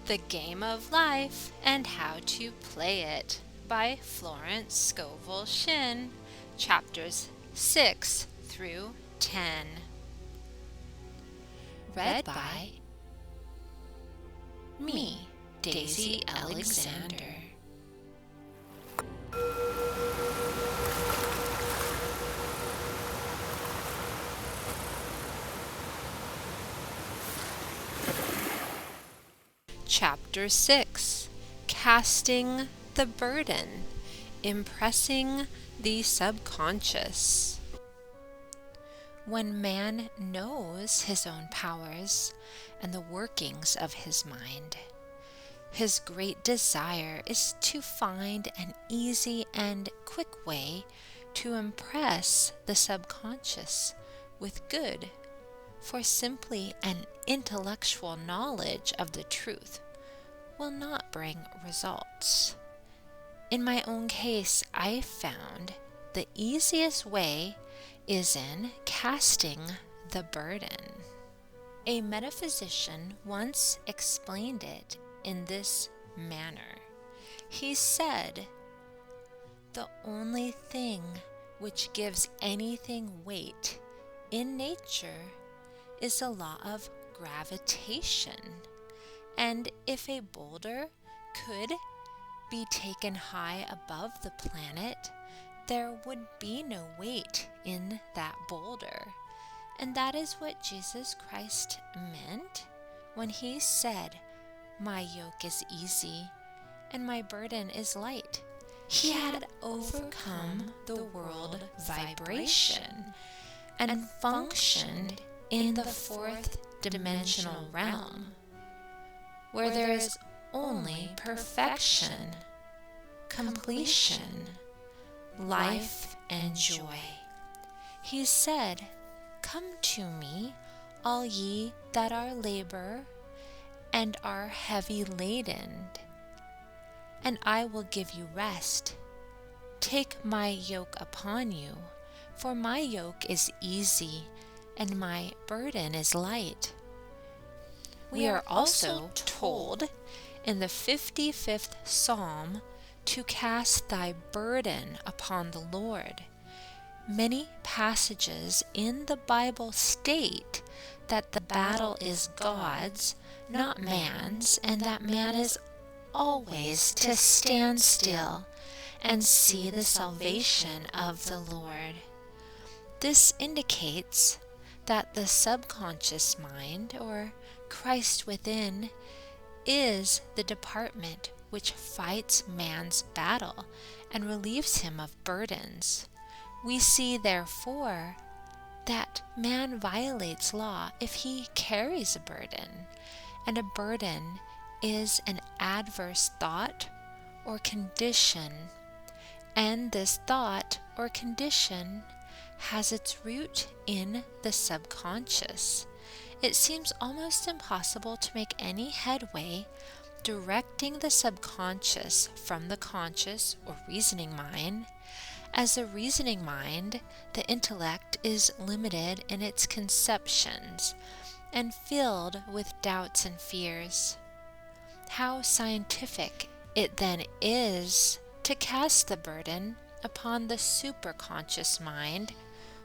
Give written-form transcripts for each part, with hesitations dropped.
The Game of Life and How to Play It by Florence Scovel Shinn, chapters 6 through 10. Read by me, Daisy Alexander. Chapter 6. Casting the Burden, Impressing the Subconscious. When man knows his own powers and the workings of his mind, his great desire is to find an easy and quick way to impress the subconscious with good, for simply an intellectual knowledge of the truth will not bring results. In my own case, I found the easiest way is in casting the burden. A metaphysician once explained it in this manner. He said, "The only thing which gives anything weight in nature is the law of gravitation, and if a boulder could be taken high above the planet, there would be no weight in that boulder." And that is what Jesus Christ meant when he said, "My yoke is easy and my burden is light." He had overcome the world vibration and functioned in the fourth dimensional realm, where there is only perfection, completion, life, and joy. He said, "Come to me, all ye that are labor and are heavy laden, and I will give you rest. Take my yoke upon you, for my yoke is easy and my burden is light." We are also told in the 55th Psalm to cast thy burden upon the Lord. Many passages in the Bible state that the battle is God's, not man's, and that man is always to stand still and see the salvation of the Lord. This indicates that the subconscious mind, or Christ within, is the department which fights man's battle and relieves him of burdens. We see, therefore, that man violates law if he carries a burden, and a burden is an adverse thought or condition, and this thought or condition has its root in the subconscious. It seems almost impossible to make any headway directing the subconscious from the conscious or reasoning mind. As the reasoning mind, the intellect is limited in its conceptions and filled with doubts and fears. How scientific it then is to cast the burden upon the superconscious mind,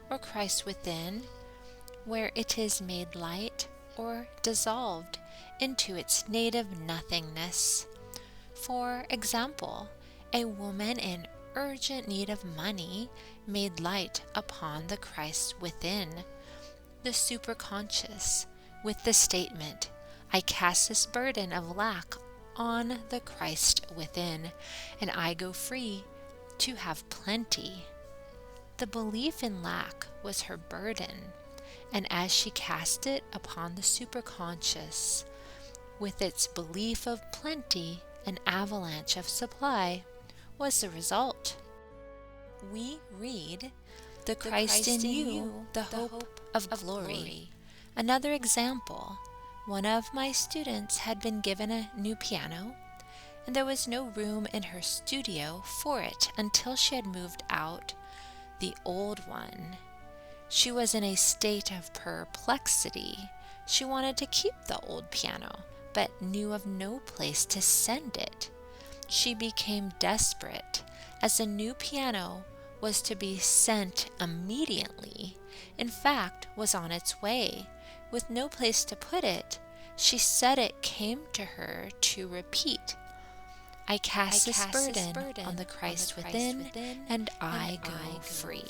or Christ within, where it is made light or dissolved into its native nothingness. For example, a woman in urgent need of money made light upon the Christ within, the superconscious, with the statement, "I cast this burden of lack on the Christ within, and I go free to have plenty." The belief in lack was her burden, and as she cast it upon the superconscious, with its belief of plenty, an avalanche of supply was the result. We read, "The Christ in you, the hope of glory." Another example, one of my students had been given a new piano, and there was no room in her studio for it until she had moved out the old one. She was in a state of perplexity. She wanted to keep the old piano, but knew of no place to send it. She became desperate, as the new piano was to be sent immediately. In fact, was on its way. With no place to put it, she said it came to her to repeat, I cast this burden on the Christ within, and I go free.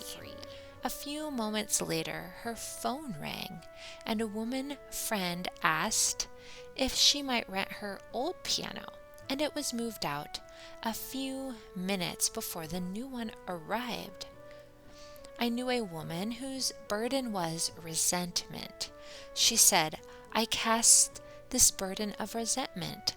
A few moments later, her phone rang, and a woman friend asked if she might rent her old piano, and it was moved out a few minutes before the new one arrived. I knew a woman whose burden was resentment. She said, I cast this burden of resentment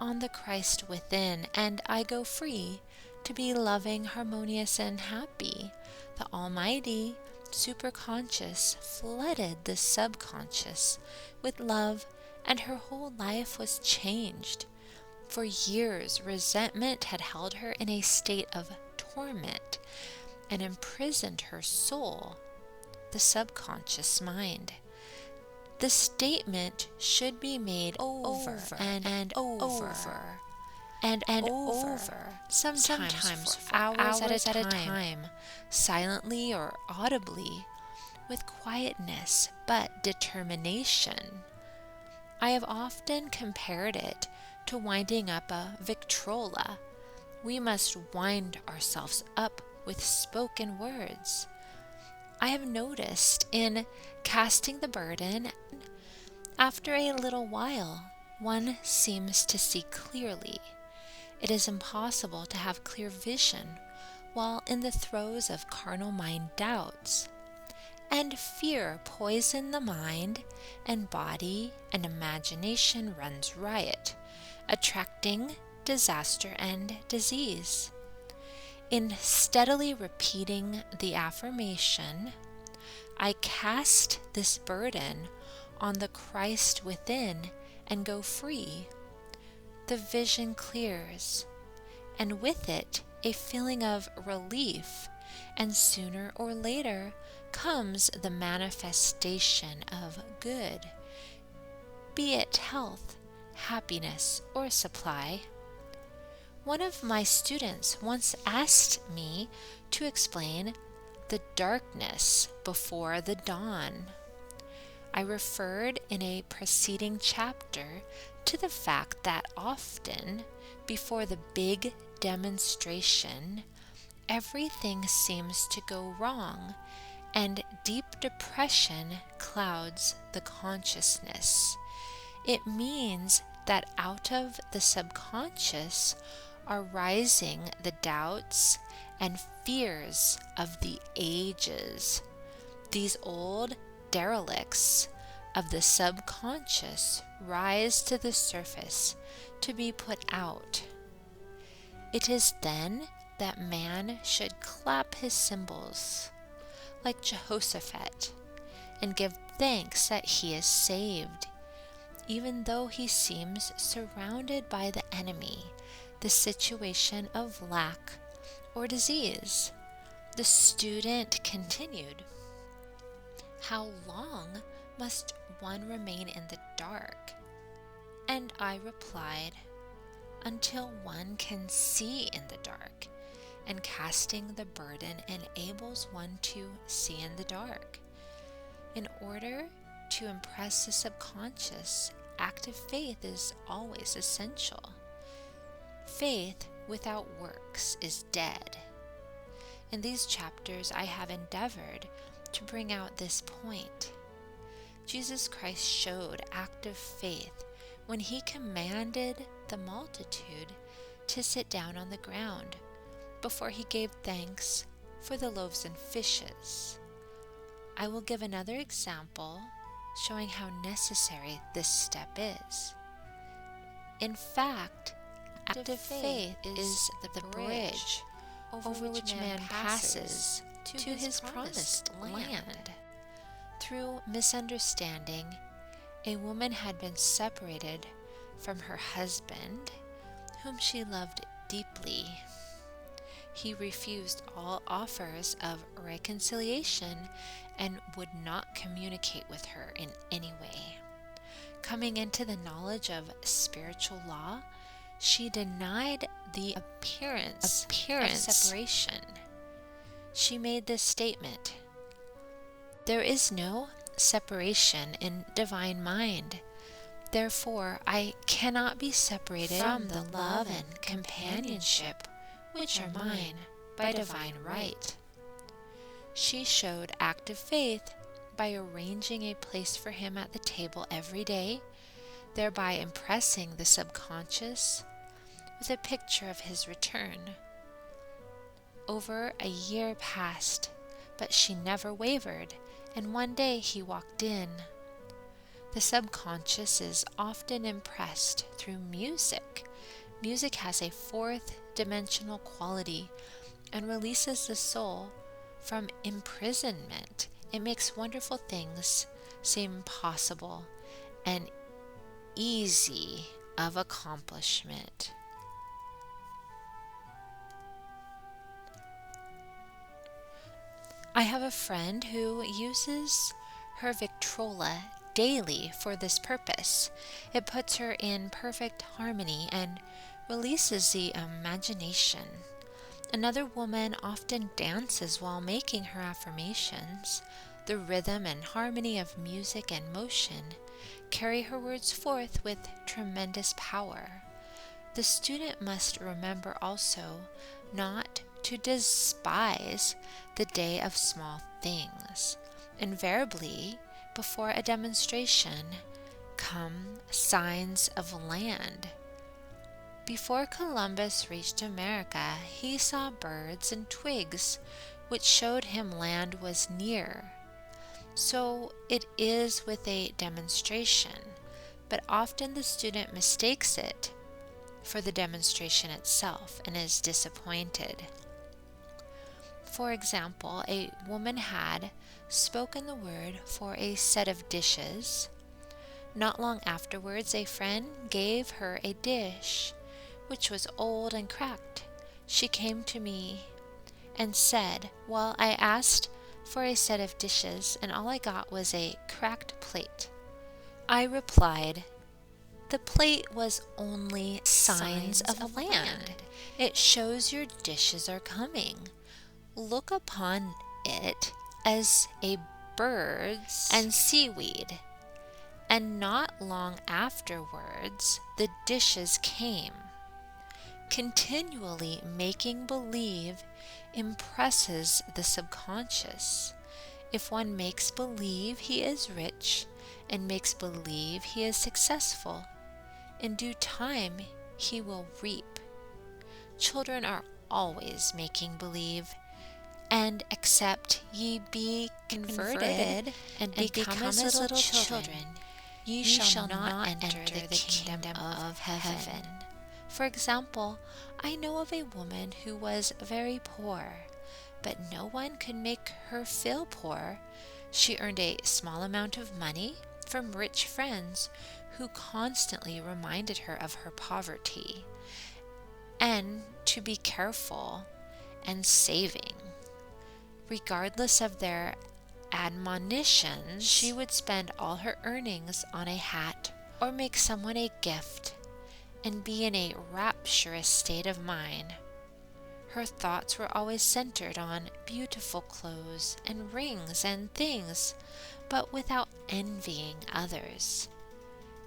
on the Christ within, and I go free to be loving, harmonious, and happy. The Almighty superconscious flooded the subconscious with love, and her whole life was changed. For years, resentment had held her in a state of torment and imprisoned her soul, the subconscious mind. The statement should be made over and over, sometimes for hours at a time, silently or audibly, with quietness but determination. I have often compared it to winding up a Victrola. We must wind ourselves up with spoken words. I have noticed in casting the burden, after a little while, one seems to see clearly. It is impossible to have clear vision while in the throes of carnal mind doubts. And fear poisons the mind and body, and imagination runs riot, attracting disaster and disease. In steadily repeating the affirmation, I cast this burden on the Christ within and go free, the vision clears, and with it a feeling of relief, and sooner or later comes the manifestation of good, be it health, happiness, or supply. One of my students once asked me to explain the darkness before the dawn. I referred in a preceding chapter to the fact that often, before the big demonstration, everything seems to go wrong, and deep depression clouds the consciousness. It means that out of the subconscious are rising the doubts and fears of the ages. These old derelicts of the subconscious rise to the surface to be put out. It is then that man should clap his cymbals like Jehoshaphat and give thanks that he is saved, even though he seems surrounded by the enemy, the situation of lack or disease. The student continued, how long must one remain in the dark? And I replied, until one can see in the dark, and casting the burden enables one to see in the dark. In order to impress the subconscious, active faith is always essential. Faith without works is dead. In these chapters, I have endeavored to bring out this point. Jesus Christ showed active faith when he commanded the multitude to sit down on the ground before he gave thanks for the loaves and fishes. I will give another example showing how necessary this step is. In fact, active faith is the bridge over which man passes to his promised land. Through misunderstanding, a woman had been separated from her husband, whom she loved deeply. He refused all offers of reconciliation and would not communicate with her in any way. Coming into the knowledge of spiritual law, she denied the appearance of separation. She made this statement: "There is no separation in divine mind. Therefore, I cannot be separated from the love and companionship which are mine by divine right." She showed active faith by arranging a place for him at the table every day, thereby impressing the subconscious with a picture of his return. Over a year passed, but she never wavered, and one day he walked in. The subconscious is often impressed through music. Music has a fourth dimensional quality and releases the soul from imprisonment. It makes wonderful things seem possible and easy of accomplishment. I have a friend who uses her Victrola daily for this purpose. It puts her in perfect harmony and releases the imagination. Another woman often dances while making her affirmations. The rhythm and harmony of music and motion carry her words forth with tremendous power. The student must remember also not to despise the day of small things. Invariably, before a demonstration come signs of land. Before Columbus reached America, he saw birds and twigs, which showed him land was near. So it is with a demonstration, but often the student mistakes it for the demonstration itself and is disappointed. For example, a woman had spoken the word for a set of dishes. Not long afterwards, a friend gave her a dish which was old and cracked. She came to me and said, "Well, I asked for a set of dishes and all I got was a cracked plate." I replied, "The plate was only signs of land. It shows your dishes are coming. Look upon it as a birds and seaweed." And not long afterwards, the dishes came. Continually making believe impresses the subconscious. If one makes believe he is rich and makes believe he is successful, in due time he will reap. Children are always making believe. "And except ye be converted and become as little children, ye shall not enter the kingdom of heaven." For example, I know of a woman who was very poor, but no one could make her feel poor. She earned a small amount of money from rich friends who constantly reminded her of her poverty and to be careful and saving. Regardless of their admonitions, she would spend all her earnings on a hat or make someone a gift and be in a rapturous state of mind. Her thoughts were always centered on beautiful clothes and rings and things, but without envying others.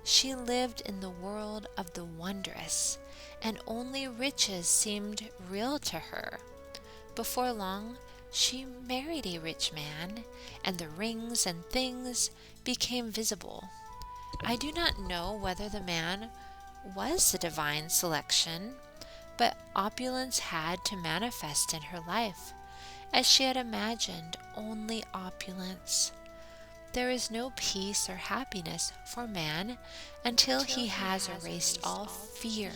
She lived in the world of the wondrous, and only riches seemed real to her. Before long, she married a rich man, and the rings and things became visible. I do not know whether the man was the divine selection, but opulence had to manifest in her life, as she had imagined only opulence. There is no peace or happiness for man until he has erased all fear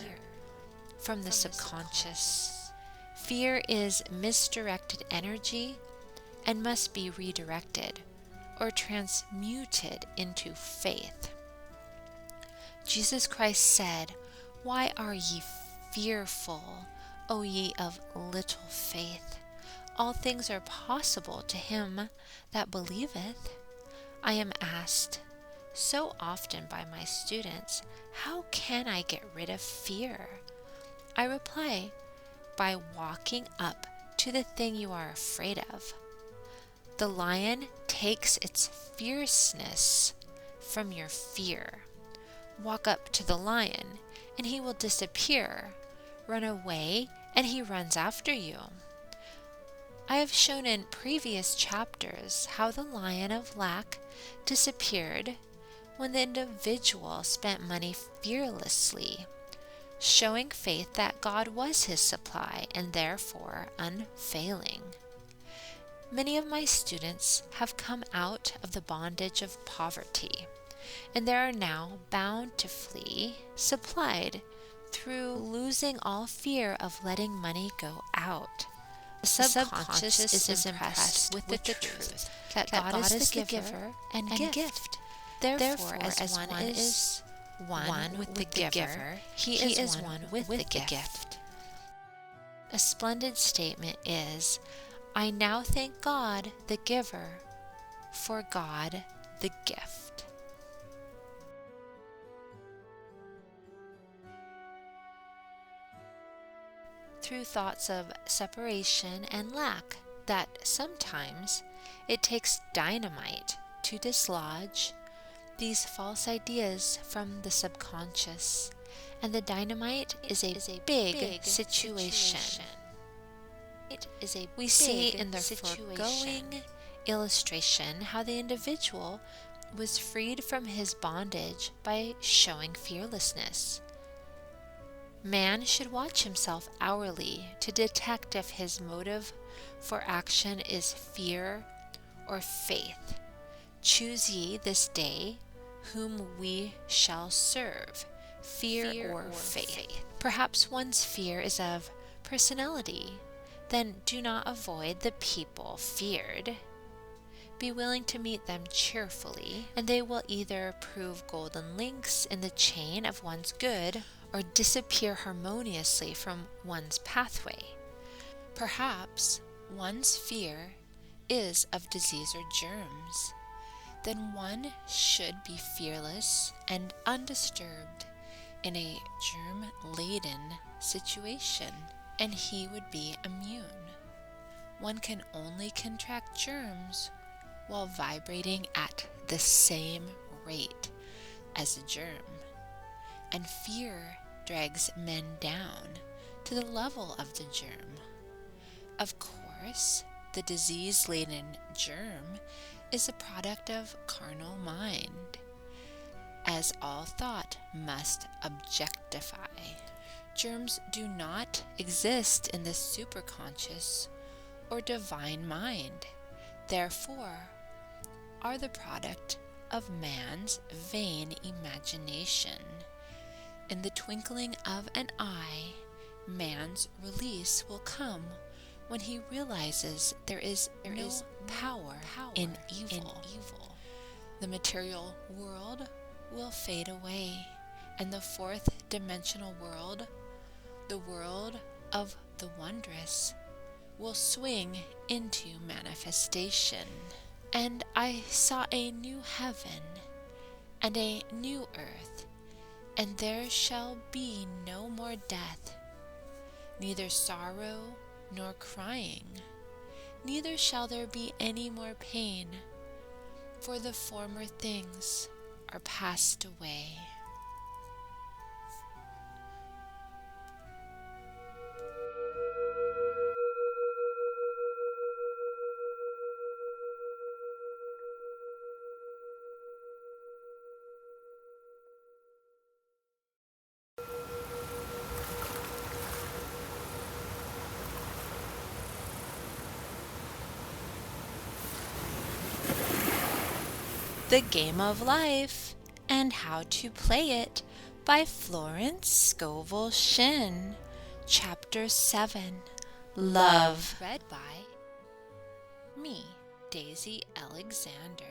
from the subconscious. Fear is misdirected energy and must be redirected or transmuted into faith. Jesus Christ said, "Why are ye fearful, O ye of little faith? All things are possible to him that believeth." I am asked, so often by my students, how can I get rid of fear? I reply, by walking up to the thing you are afraid of. The lion takes its fierceness from your fear. Walk up to the lion, and he will disappear. Run away, and he runs after you. I have shown in previous chapters how the lion of lack disappeared when the individual spent money fearlessly, showing faith that God was his supply and therefore unfailing. Many of my students have come out of the bondage of poverty, and they are now bountifully supplied through losing all fear of letting money go out. The subconscious is impressed with the truth that God is the giver and gift. Therefore, as one is one with the giver, he is one with the gift. A splendid statement is, I now thank God the giver for God the gift. Through thoughts of separation and lack, that sometimes it takes dynamite to dislodge these false ideas from the subconscious, and the dynamite is a big situation. We see in the foregoing illustration how the individual was freed from his bondage by showing fearlessness. Man should watch himself hourly to detect if his motive for action is fear or faith. Choose ye this day whom we shall serve, fear or faith. Perhaps one's fear is of personality. Then do not avoid the people feared. Be willing to meet them cheerfully, and they will either prove golden links in the chain of one's good or disappear harmoniously from one's pathway. Perhaps one's fear is of disease or germs. Then one should be fearless and undisturbed in a germ-laden situation, and he would be immune. One can only contract germs while vibrating at the same rate as a germ, and fear drags men down to the level of the germ. Of course, the disease-laden germ is a product of carnal mind, as all thought must objectify. Germs do not exist in the superconscious or divine mind, therefore are the product of man's vain imagination. In the twinkling of an eye, man's release will come when he realizes there is no power in evil. The material world will fade away, and the fourth dimensional world, the world of the wondrous, will swing into manifestation. And I saw a new heaven and a new earth, and there shall be no more death, neither sorrow nor crying, neither shall there be any more pain, for the former things are passed away. The Game of Life and How to Play It by Florence Scovel Shinn. Chapter 7, Love. Read by me, Daisy Alexander.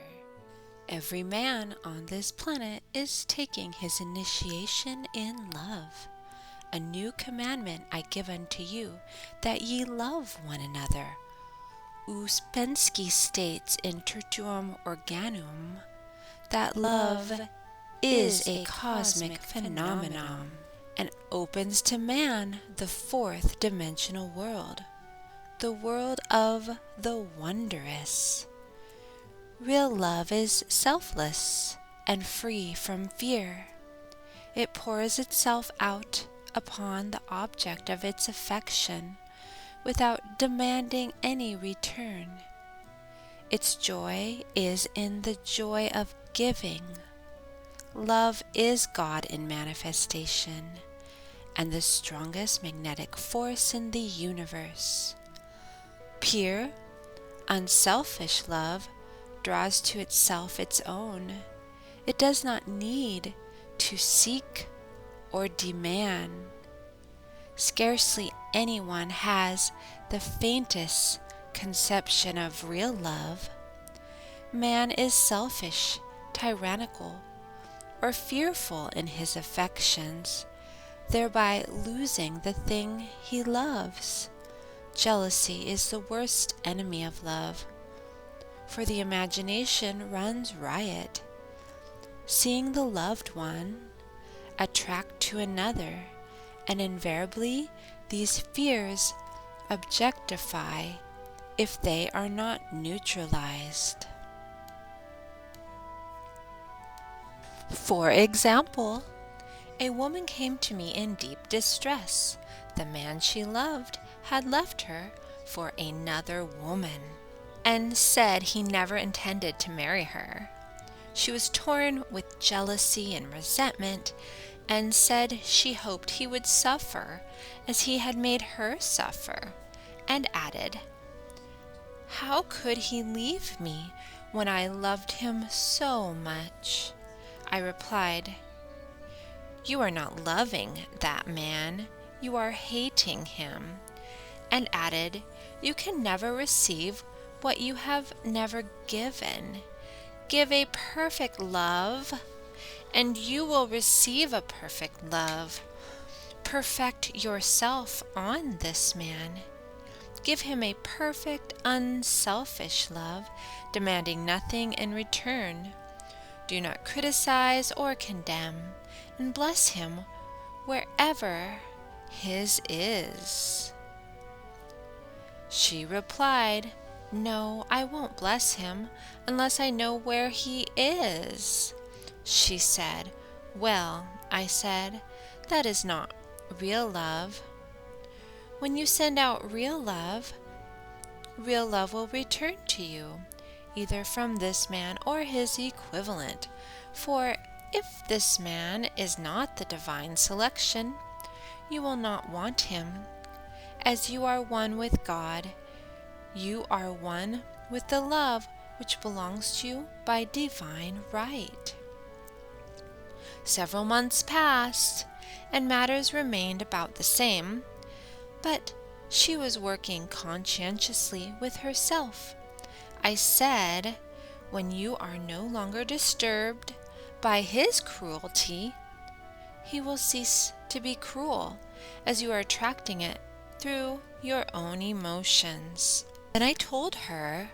Every man on this planet is taking his initiation in love. A new commandment I give unto you, that ye love one another. Uspensky states in Tertium Organum, that love is a cosmic phenomenon and opens to man the fourth dimensional world, the world of the wondrous. Real love is selfless and free from fear. It pours itself out upon the object of its affection without demanding any return. Its joy is in the joy of giving. Love is God in manifestation and the strongest magnetic force in the universe. Pure, unselfish love draws to itself its own. It does not need to seek or demand. Scarcely anyone has the faintest conception of real love. Man is selfish, tyrannical, or fearful in his affections, thereby losing the thing he loves. Jealousy is the worst enemy of love, for the imagination runs riot, seeing the loved one attract to another, and invariably these fears objectify if they are not neutralized. For example, a woman came to me in deep distress. The man she loved had left her for another woman and said he never intended to marry her. She was torn with jealousy and resentment and said she hoped he would suffer as he had made her suffer, and added, "How could he leave me when I loved him so much?" I replied, "You are not loving that man, you are hating him," and added, "You can never receive what you have never given. Give a perfect love, and you will receive a perfect love. Perfect yourself on this man. Give him a perfect, unselfish love, demanding nothing in return. Do not criticize or condemn, and bless him wherever his is." She replied, "No, I won't bless him unless I know where he is." She said, "Well," I said, "that is not real love. When you send out real love will return to you, either from this man or his equivalent. For if this man is not the divine selection, you will not want him. As you are one with God, you are one with the love which belongs to you by divine right." Several months passed, and matters remained about the same, but she was working conscientiously with herself. I said, "When you are no longer disturbed by his cruelty, he will cease to be cruel, as you are attracting it through your own emotions." Then I told her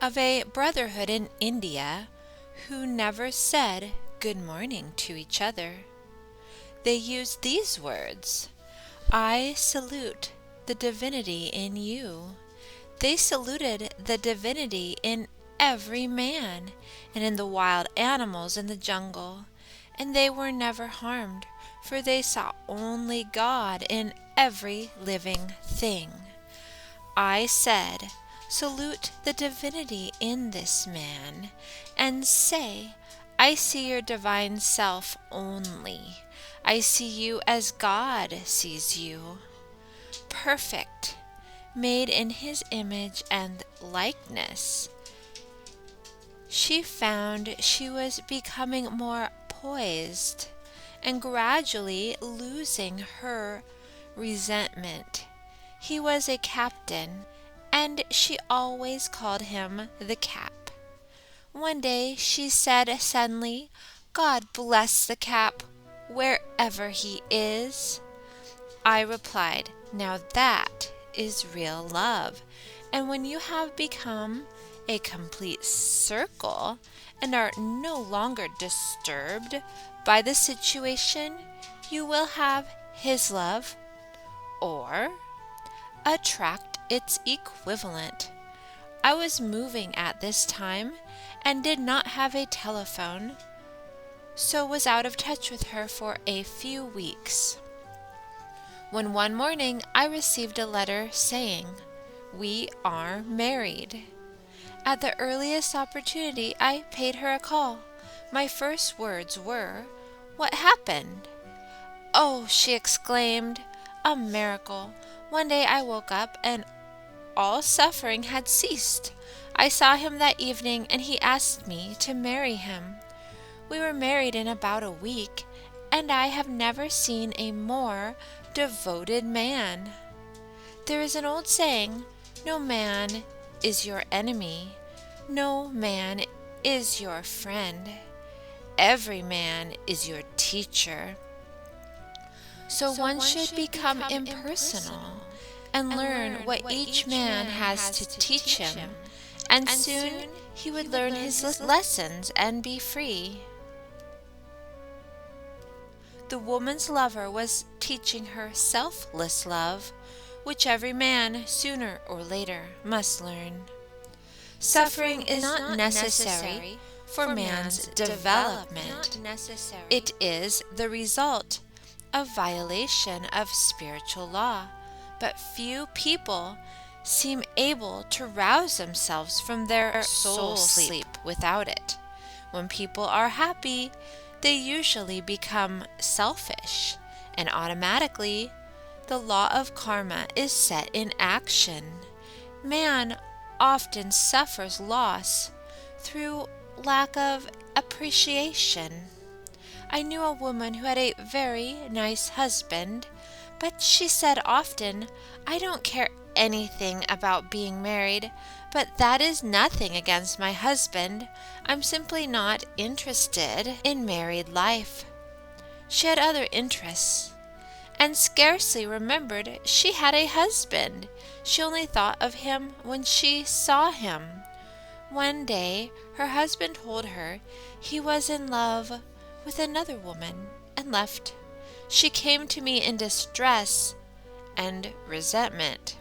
of a brotherhood in India who never said good morning to each other. They used these words, "I salute the divinity in you." They saluted the divinity in every man and in the wild animals in the jungle, and they were never harmed, for they saw only God in every living thing. I said, "Salute the divinity in this man, and say, I see your divine self only. I see you as God sees you, perfect, made in his image and likeness." She found she was becoming more poised and gradually losing her resentment. He was a captain, and she always called him the Cap. One day she said suddenly, "God bless the Cap, wherever he is." I replied, "Now that is real love, and when you have become a complete circle and are no longer disturbed by the situation, you will have his love or attract its equivalent. I was moving at this time and did not have a telephone, so was out of touch with her for a few weeks. When one morning I received a letter saying, "We are married." At the earliest opportunity, I paid her a call. My first words were, "What happened?" "Oh," she exclaimed, "a miracle. One day I woke up and all suffering had ceased. I saw him that evening and he asked me to marry him. We were married in about a week, and I have never seen a more devoted man." There is an old saying, "No man is your enemy. No man is your friend. Every man is your teacher." So one should become impersonal and learn what each man has to teach him, and soon he would learn his lessons and be free. The woman's lover was teaching her selfless love, which every man, sooner or later, must learn. Suffering is not necessary for man's development. It is the result of violation of spiritual law, but few people seem able to rouse themselves from their soul sleep without it. When people are happy, they usually become selfish, and automatically the law of karma is set in action. Man often suffers loss through lack of appreciation. I knew a woman who had a very nice husband, but she said often, "I don't care anything about being married, but that is nothing against my husband. I'm simply not interested in married life." She had other interests, and scarcely remembered she had a husband. She only thought of him when she saw him. One day her husband told her he was in love with another woman and left. She came to me in distress and resentment.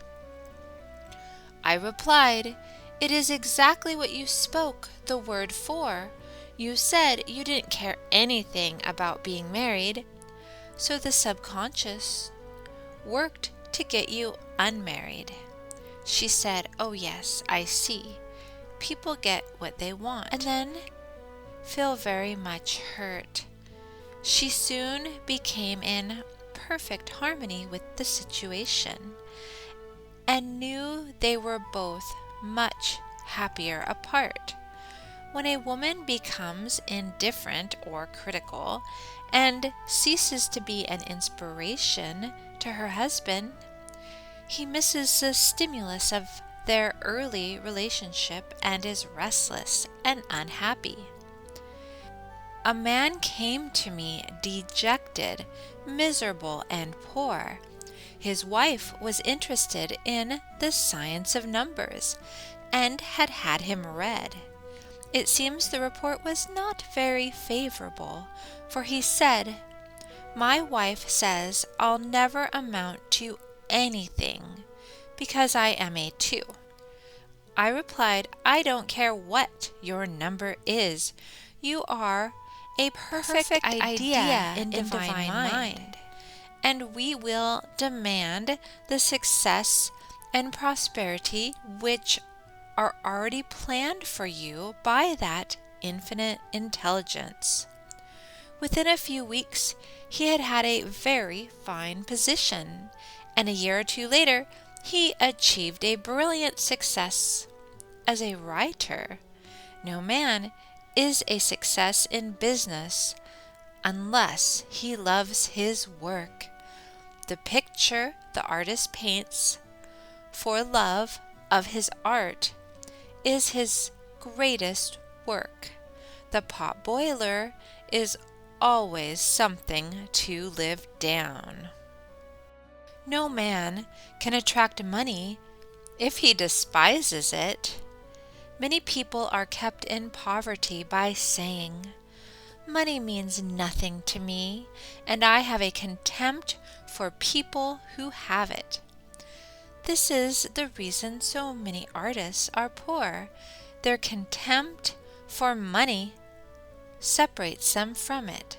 I replied, "It is exactly what you spoke the word for. You said you didn't care anything about being married, so the subconscious worked to get you unmarried." She said, "Oh yes, I see. People get what they want and then feel very much hurt." She soon became in perfect harmony with the situation and knew they were both much happier apart. When a woman becomes indifferent or critical and ceases to be an inspiration to her husband, he misses the stimulus of their early relationship and is restless and unhappy. A man came to me dejected, miserable, and poor. His wife was interested in the science of numbers and had had him read. It seems the report was not very favorable, for he said, "My wife says I'll never amount to anything because I am a 2. I replied, "I don't care what your number is. You are a perfect idea in divine mind, and we will demand the success and prosperity which are already planned for you by that infinite intelligence." Within a few weeks, he had had a very fine position, and a year or 2 later, he achieved a brilliant success as a writer. No man is a success in business unless he loves his work. The picture the artist paints for love of his art is his greatest work. The pot boiler is always something to live down. No man can attract money if he despises it. Many people are kept in poverty by saying, "Money means nothing to me, and I have a contempt for people who have it." This is the reason so many artists are poor. Their contempt for money separates them from it.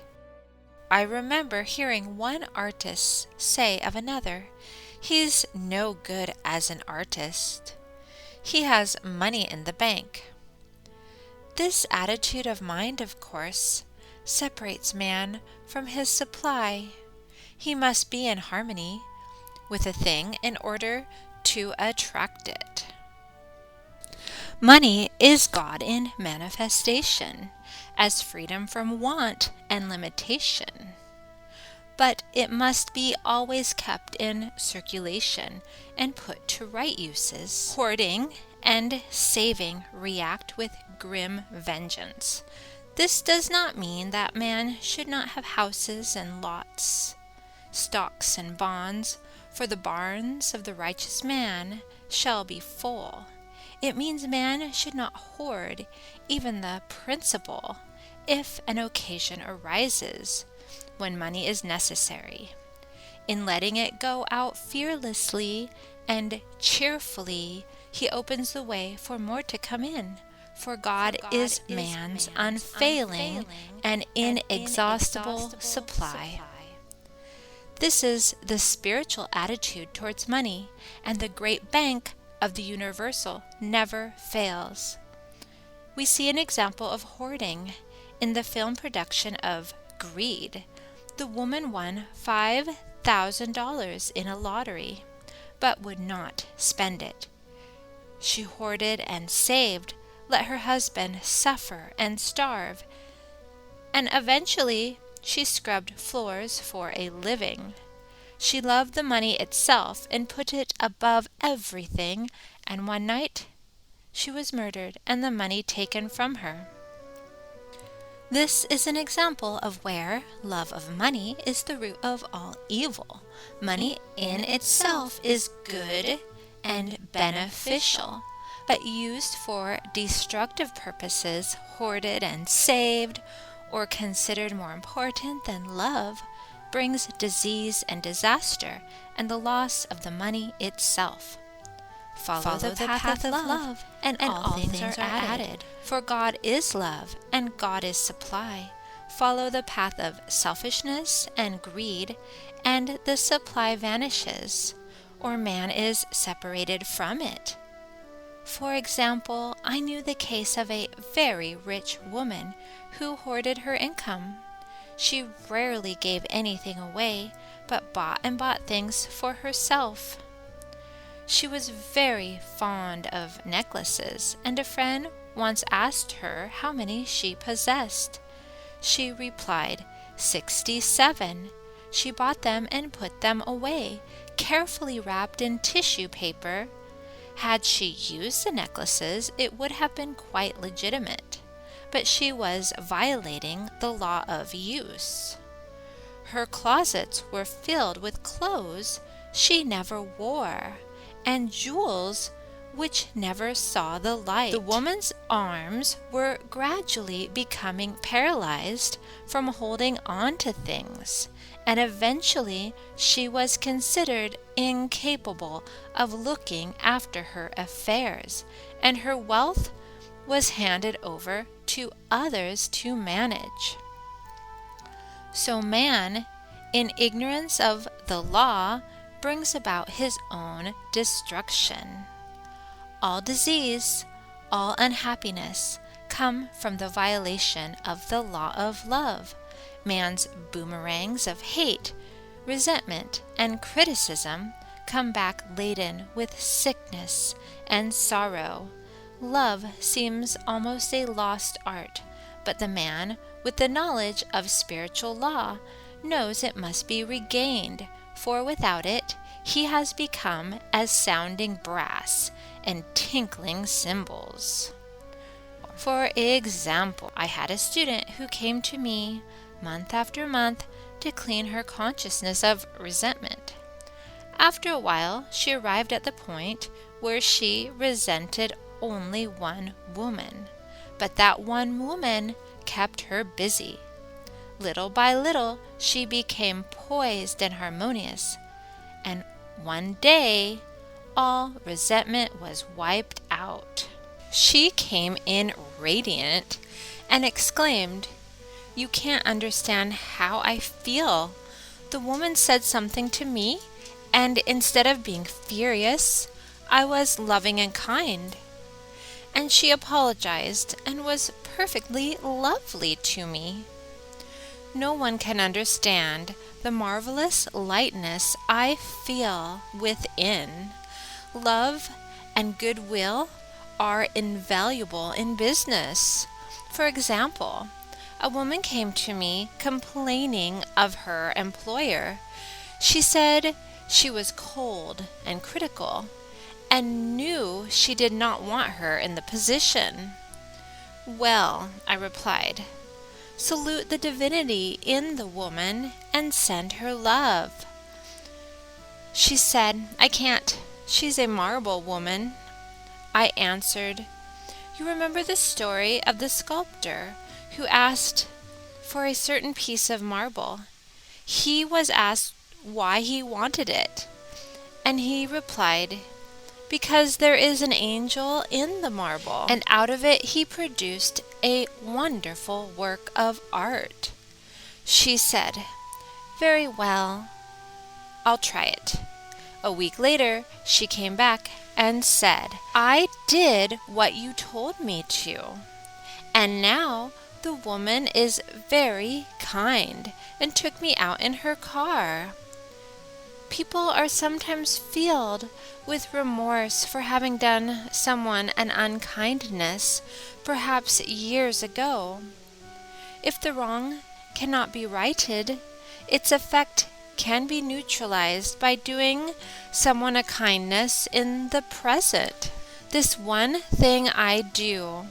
I remember hearing one artist say of another, "He's no good as an artist. He has money in the bank." This attitude of mind, of course, separates man from his supply. He must be in harmony with a thing in order to attract it. Money is God in manifestation, as freedom from want and limitation. But it must be always kept in circulation and put to right uses. Hoarding and saving react with grim vengeance. This does not mean that man should not have houses and lots, stocks and bonds, for the barns of the righteous man shall be full. It means man should not hoard even the principal if an occasion arises when money is necessary. In letting it go out fearlessly and cheerfully, he opens the way for more to come in. For God is man's unfailing and inexhaustible supply. This is the spiritual attitude towards money, and the great bank of the universal never fails. We see an example of hoarding in the film production of Greed. The woman won $5,000 in a lottery, but would not spend it. She hoarded and saved, let her husband suffer and starve, and eventually she scrubbed floors for a living. She loved the money itself and put it above everything, and one night she was murdered and the money taken from her. This is an example of where love of money is the root of all evil. Money in itself is good and beneficial, but used for destructive purposes, hoarded and saved, or considered more important than love, brings disease and disaster and the loss of the money itself. Follow the path of love, and all things are added. For God is love, and God is supply. Follow the path of selfishness and greed, and the supply vanishes, or man is separated from it. For example, I knew the case of a very rich woman who hoarded her income. She rarely gave anything away, but bought things for herself. She was very fond of necklaces, and a friend once asked her how many she possessed. She replied, 67. She bought them and put them away, carefully wrapped in tissue paper. Had she used the necklaces, it would have been quite legitimate, but she was violating the law of use. Her closets were filled with clothes she never wore, and jewels which never saw the light. The woman's arms were gradually becoming paralyzed from holding on to things, and eventually she was considered incapable of looking after her affairs, and her wealth was handed over to others to manage. So man, in ignorance of the law, brings about his own destruction. All disease, all unhappiness come from the violation of the law of love. Man's boomerangs of hate, resentment, and criticism come back laden with sickness and sorrow. Love seems almost a lost art, but the man with the knowledge of spiritual law knows it must be regained, for without it he has become as sounding brass and tinkling cymbals. For example, I had a student who came to me month after month to clean her consciousness of resentment. After a while, she arrived at the point where she resented only one woman, but that one woman kept her busy. Little by little, she became poised and harmonious, and one day, all resentment was wiped out. She came in radiant and exclaimed, "You can't understand how I feel. The woman said something to me, and instead of being furious, I was loving and kind. And she apologized and was perfectly lovely to me. No one can understand the marvelous lightness I feel within. Love and goodwill are invaluable in business. For example, a woman came to me complaining of her employer. She said she was cold and critical and knew she did not want her in the position. Well, I replied, salute the divinity in the woman and send her love. She said, I can't. She's a marble woman. I answered, you remember the story of the sculptor who asked for a certain piece of marble. He was asked why he wanted it, and he replied, because there is an angel in the marble, and out of it he produced a wonderful work of art. She said, very well, I'll try it. A week later, she came back and said, I did what you told me to, and now the woman is very kind and took me out in her car. People are sometimes filled with remorse for having done someone an unkindness, perhaps years ago. If the wrong cannot be righted, its effect can be neutralized by doing someone a kindness in the present. This one thing I do,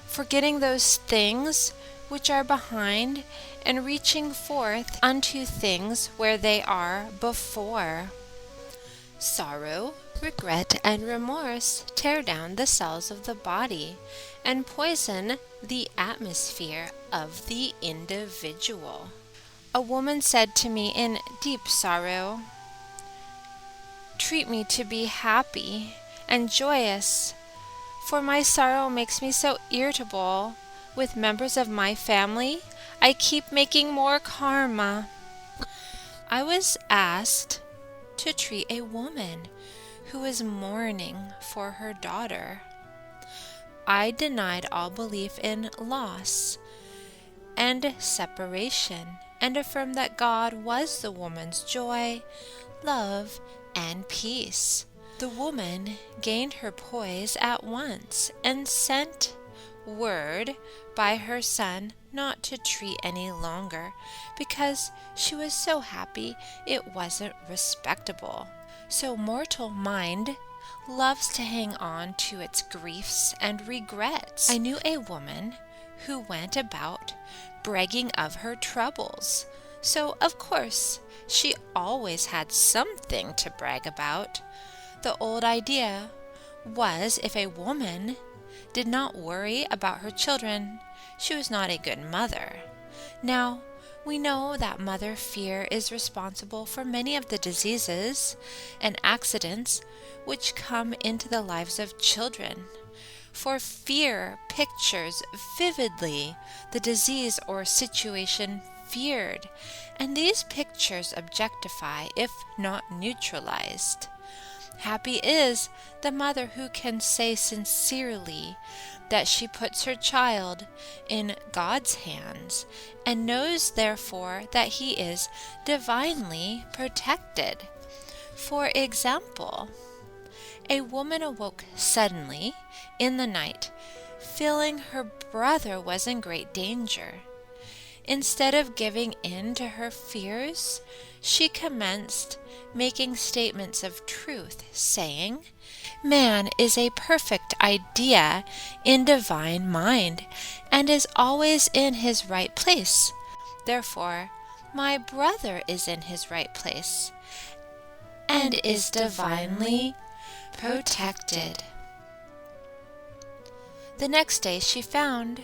forgetting those things which are behind and reaching forth unto things where they are before. Sorrow, regret, and remorse tear down the cells of the body and poison the atmosphere of the individual. A woman said to me in deep sorrow, treat me to be happy and joyous, for my sorrow makes me so irritable with members of my family. I keep making more karma. I was asked to treat a woman who was mourning for her daughter. I denied all belief in loss and separation and affirmed that God was the woman's joy, love, and peace. The woman gained her poise at once and sent word by her son not to treat any longer because she was so happy it wasn't respectable. So mortal mind loves to hang on to its griefs and regrets. I knew a woman who went about bragging of her troubles, so of course she always had something to brag about. The old idea was if a woman did not worry about her children, she was not a good mother. Now, we know that mother fear is responsible for many of the diseases and accidents which come into the lives of children. For fear pictures vividly the disease or situation feared, and these pictures objectify if not neutralized. Happy is the mother who can say sincerely that she puts her child in God's hands and knows therefore that he is divinely protected. For example, a woman awoke suddenly in the night, feeling her brother was in great danger. Instead of giving in to her fears, she commenced making statements of truth, saying, man is a perfect idea in divine mind and is always in his right place. Therefore, my brother is in his right place and is divinely protected. The next day she found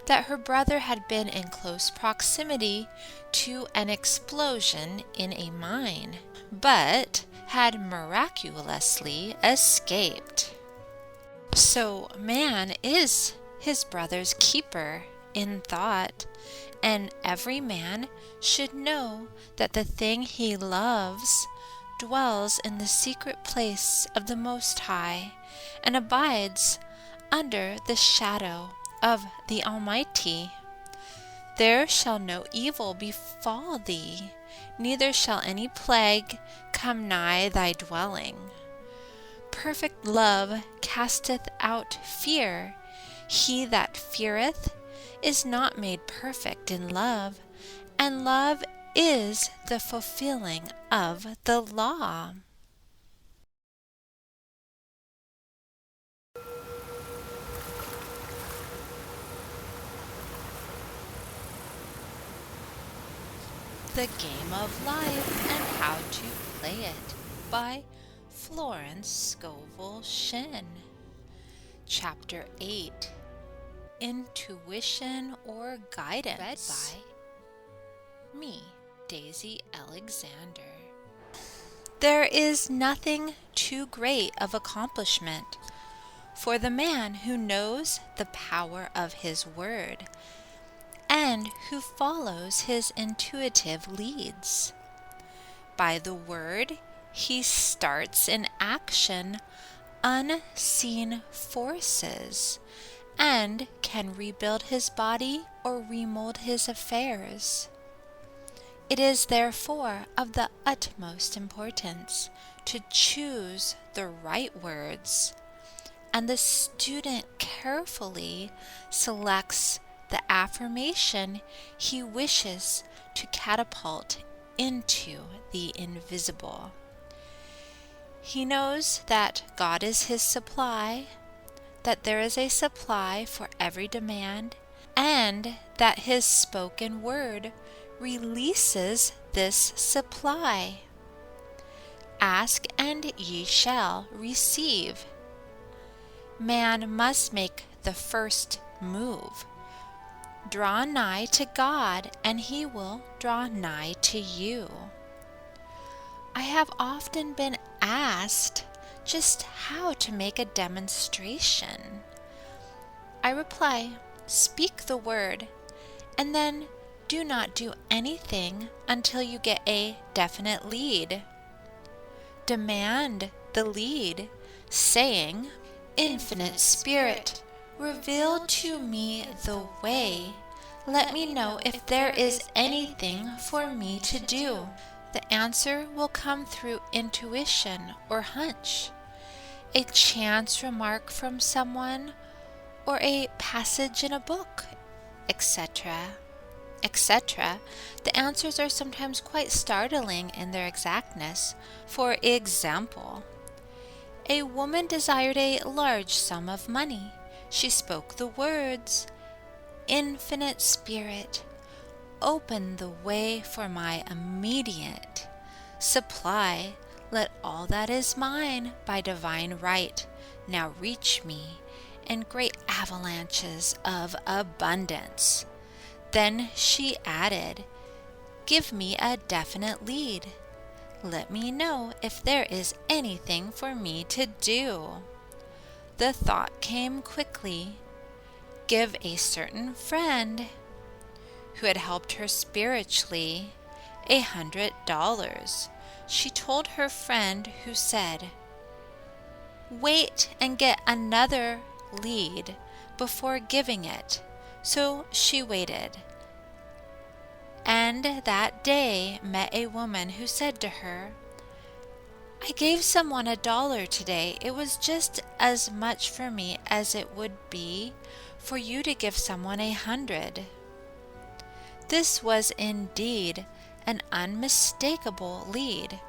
that her brother had been in close proximity to an explosion in a mine, but had miraculously escaped. So man is his brother's keeper in thought, and every man should know that the thing he loves dwells in the secret place of the Most High, and abides under the shadow of the Almighty. There shall no evil befall thee, neither shall any plague come nigh thy dwelling. Perfect love casteth out fear. He that feareth is not made perfect in love, and love is the fulfilling of the law. The Game of Life and How to Play It by Florence Scovel Shinn. Chapter 8, Intuition or Guidance. Read by me, Daisy Alexander. There is nothing too great of accomplishment for the man who knows the power of his word and who follows his intuitive leads. By the word, he starts in action unseen forces and can rebuild his body or remold his affairs. It is therefore of the utmost importance to choose the right words, and the student carefully selects the affirmation he wishes to catapult into the invisible. He knows that God is his supply, that there is a supply for every demand, and that his spoken word releases this supply. Ask and ye shall receive. Man must make the first move. Draw nigh to God, and he will draw nigh to you. I have often been asked just how to make a demonstration. I reply, speak the word, and then do not do anything until you get a definite lead. Demand the lead, saying, Infinite Spirit, reveal to me the way. Let me know if there is anything for me to do. The answer will come through intuition or hunch, a chance remark from someone, or a passage in a book, etc., etc. The answers are sometimes quite startling in their exactness. For example, a woman desired a large sum of money. She spoke the words, Infinite Spirit, open the way for my immediate supply. Let all that is mine by divine right now reach me in great avalanches of abundance. Then she added, Give me a definite lead. Let me know if there is anything for me to do. The thought came quickly. Give a certain friend who had helped her spiritually $100. She told her friend, who said, Wait and get another lead before giving it. So she waited, and that day met a woman who said to her, I gave someone $1 today. It was just as much for me as it would be for you to give someone 100. This was indeed an unmistakable lead,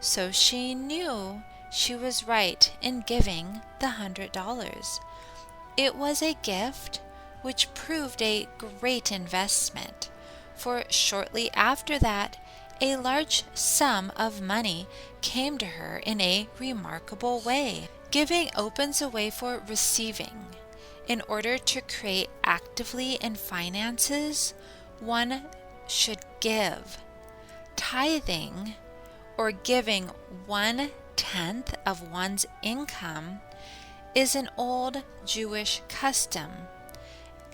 so she knew she was right in giving the $100. It was a gift which proved a great investment, for shortly after that a large sum of money came to her in a remarkable way. Giving opens a way for receiving. In order to create actively in finances, one should give. Tithing, or giving 1/10 of one's income, is an old Jewish custom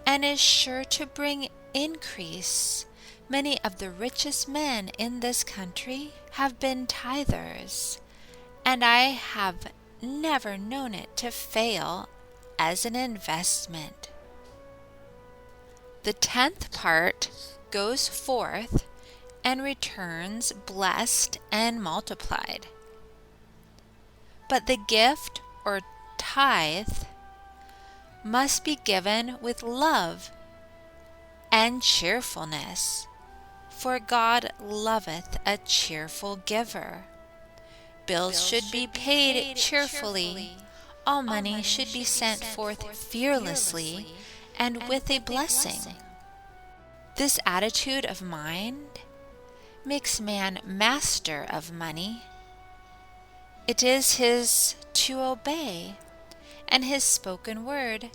and is sure to bring increase. Many of the richest men in this country have been tithers, and I have never known it to fail as an investment. The 10th part goes forth and returns blessed and multiplied. But the gift or tithe must be given with love and cheerfulness, for God loveth a cheerful giver. Bills should be paid cheerfully. All money should be sent forth fearlessly and with a blessing. This attitude of mind makes man master of money. It is his to obey, and his spoken word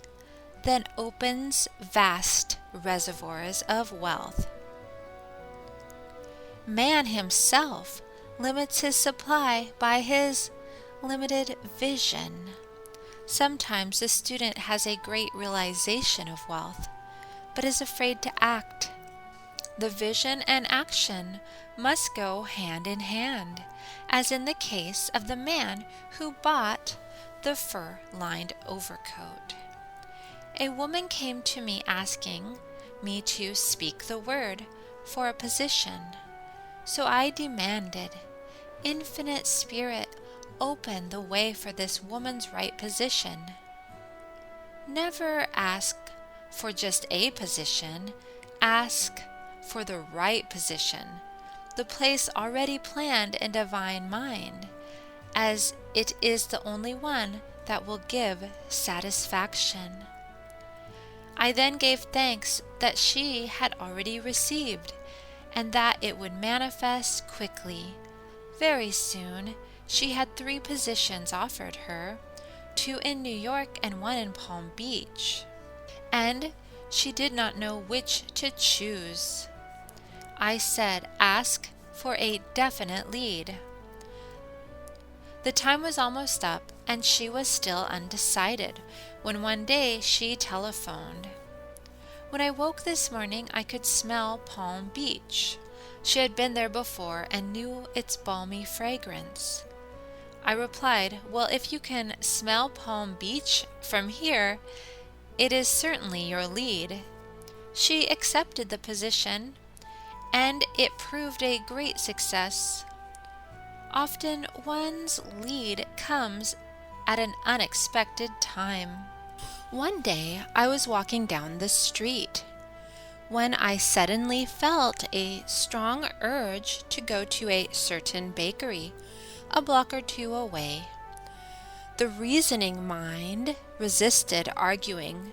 then opens vast reservoirs of wealth. Man himself limits his supply by his limited vision. Sometimes the student has a great realization of wealth, but is afraid to act. The vision and action must go hand in hand, as in the case of the man who bought the fur-lined overcoat. A woman came to me asking me to speak the word for a position. So I demanded, Infinite Spirit, open the way for this woman's right position. Never ask for just a position, ask for the right position, the place already planned in divine mind, as it is the only one that will give satisfaction. I then gave thanks that she had already received, and that it would manifest quickly. Very soon, she had 3 positions offered her, 2 in New York and 1 in Palm Beach, and she did not know which to choose. I said, ask for a definite lead. The time was almost up, and she was still undecided, when one day she telephoned. When I woke this morning, I could smell Palm Beach. She had been there before and knew its balmy fragrance. I replied, well, if you can smell Palm Beach from here, it is certainly your lead. She accepted the position, and it proved a great success. Often one's lead comes at an unexpected time. One day I was walking down the street when I suddenly felt a strong urge to go to a certain bakery a block or 2 away. The reasoning mind resisted, arguing,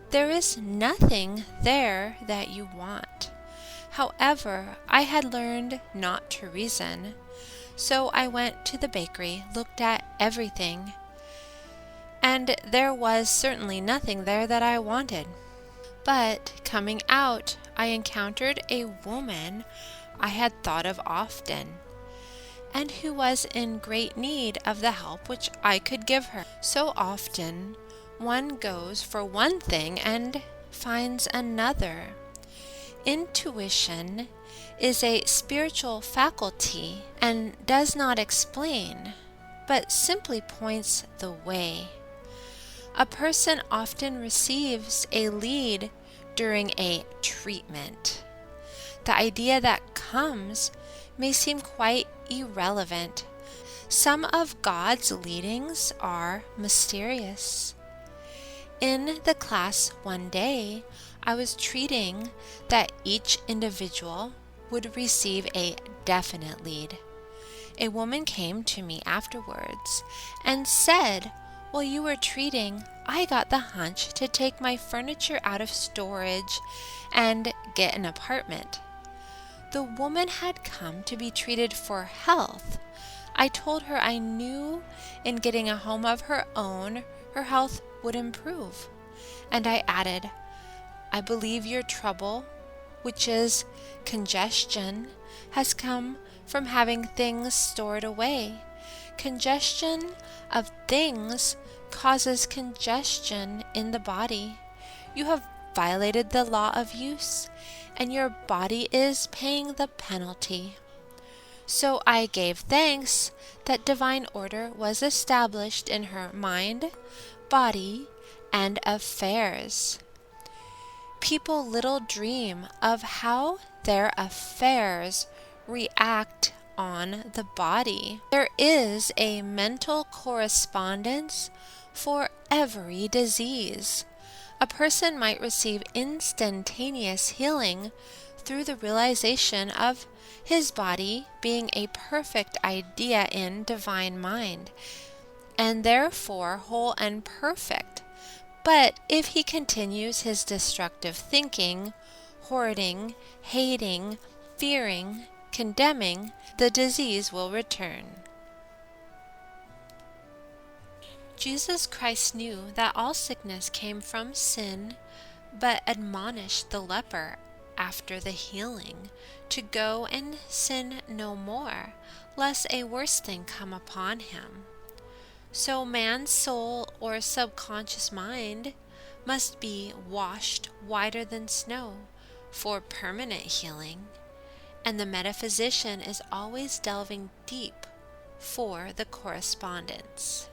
there is nothing there that you want. However, I had learned not to reason, so I went to the bakery, looked at everything, and there was certainly nothing there that I wanted. But coming out, I encountered a woman I had thought of often, and who was in great need of the help which I could give her. So often one goes for one thing and finds another. Intuition is a spiritual faculty and does not explain, but simply points the way. A person often receives a lead during a treatment. The idea that comes may seem quite irrelevant. Some of God's leadings are mysterious. In the class one day, I was treating that each individual would receive a definite lead. A woman came to me afterwards and said, while you were treating, I got the hunch to take my furniture out of storage and get an apartment. The woman had come to be treated for health. I told her I knew in getting a home of her own, her health would improve. And I added, I believe your trouble, which is congestion, has come from having things stored away. Congestion of things causes congestion in the body. You have violated the law of use, and your body is paying the penalty. So I gave thanks that divine order was established in her mind, body, and affairs. People little dream of how their affairs react on the body. There is a mental correspondence for every disease. A person might receive instantaneous healing through the realization of his body being a perfect idea in divine mind, and therefore whole and perfect. But if he continues his destructive thinking, hoarding, hating, fearing, condemning, the disease will return. Jesus Christ knew that all sickness came from sin, but admonished the leper after the healing to go and sin no more, lest a worse thing come upon him. So man's soul or subconscious mind must be washed whiter than snow for permanent healing, and the metaphysician is always delving deep for the correspondence.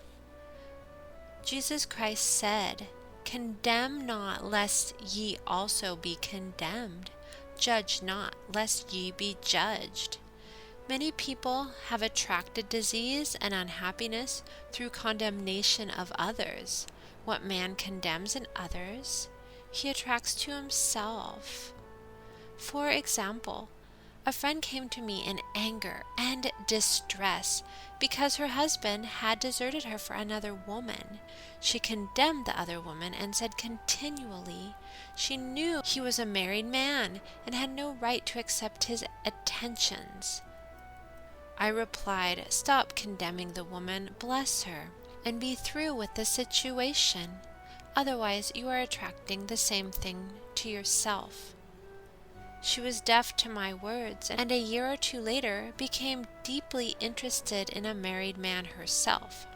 Jesus Christ said, Condemn not, lest ye also be condemned. Judge not, lest ye be judged. Many people have attracted disease and unhappiness through condemnation of others. What man condemns in others, he attracts to himself. For example, a friend came to me in anger and distress because her husband had deserted her for another woman. She condemned the other woman and said continually she knew he was a married man and had no right to accept his attentions. I replied, Stop condemning the woman, bless her, and be through with the situation. Otherwise, you are attracting the same thing to yourself. She was deaf to my words, and a year or two later became deeply interested in a married man herself.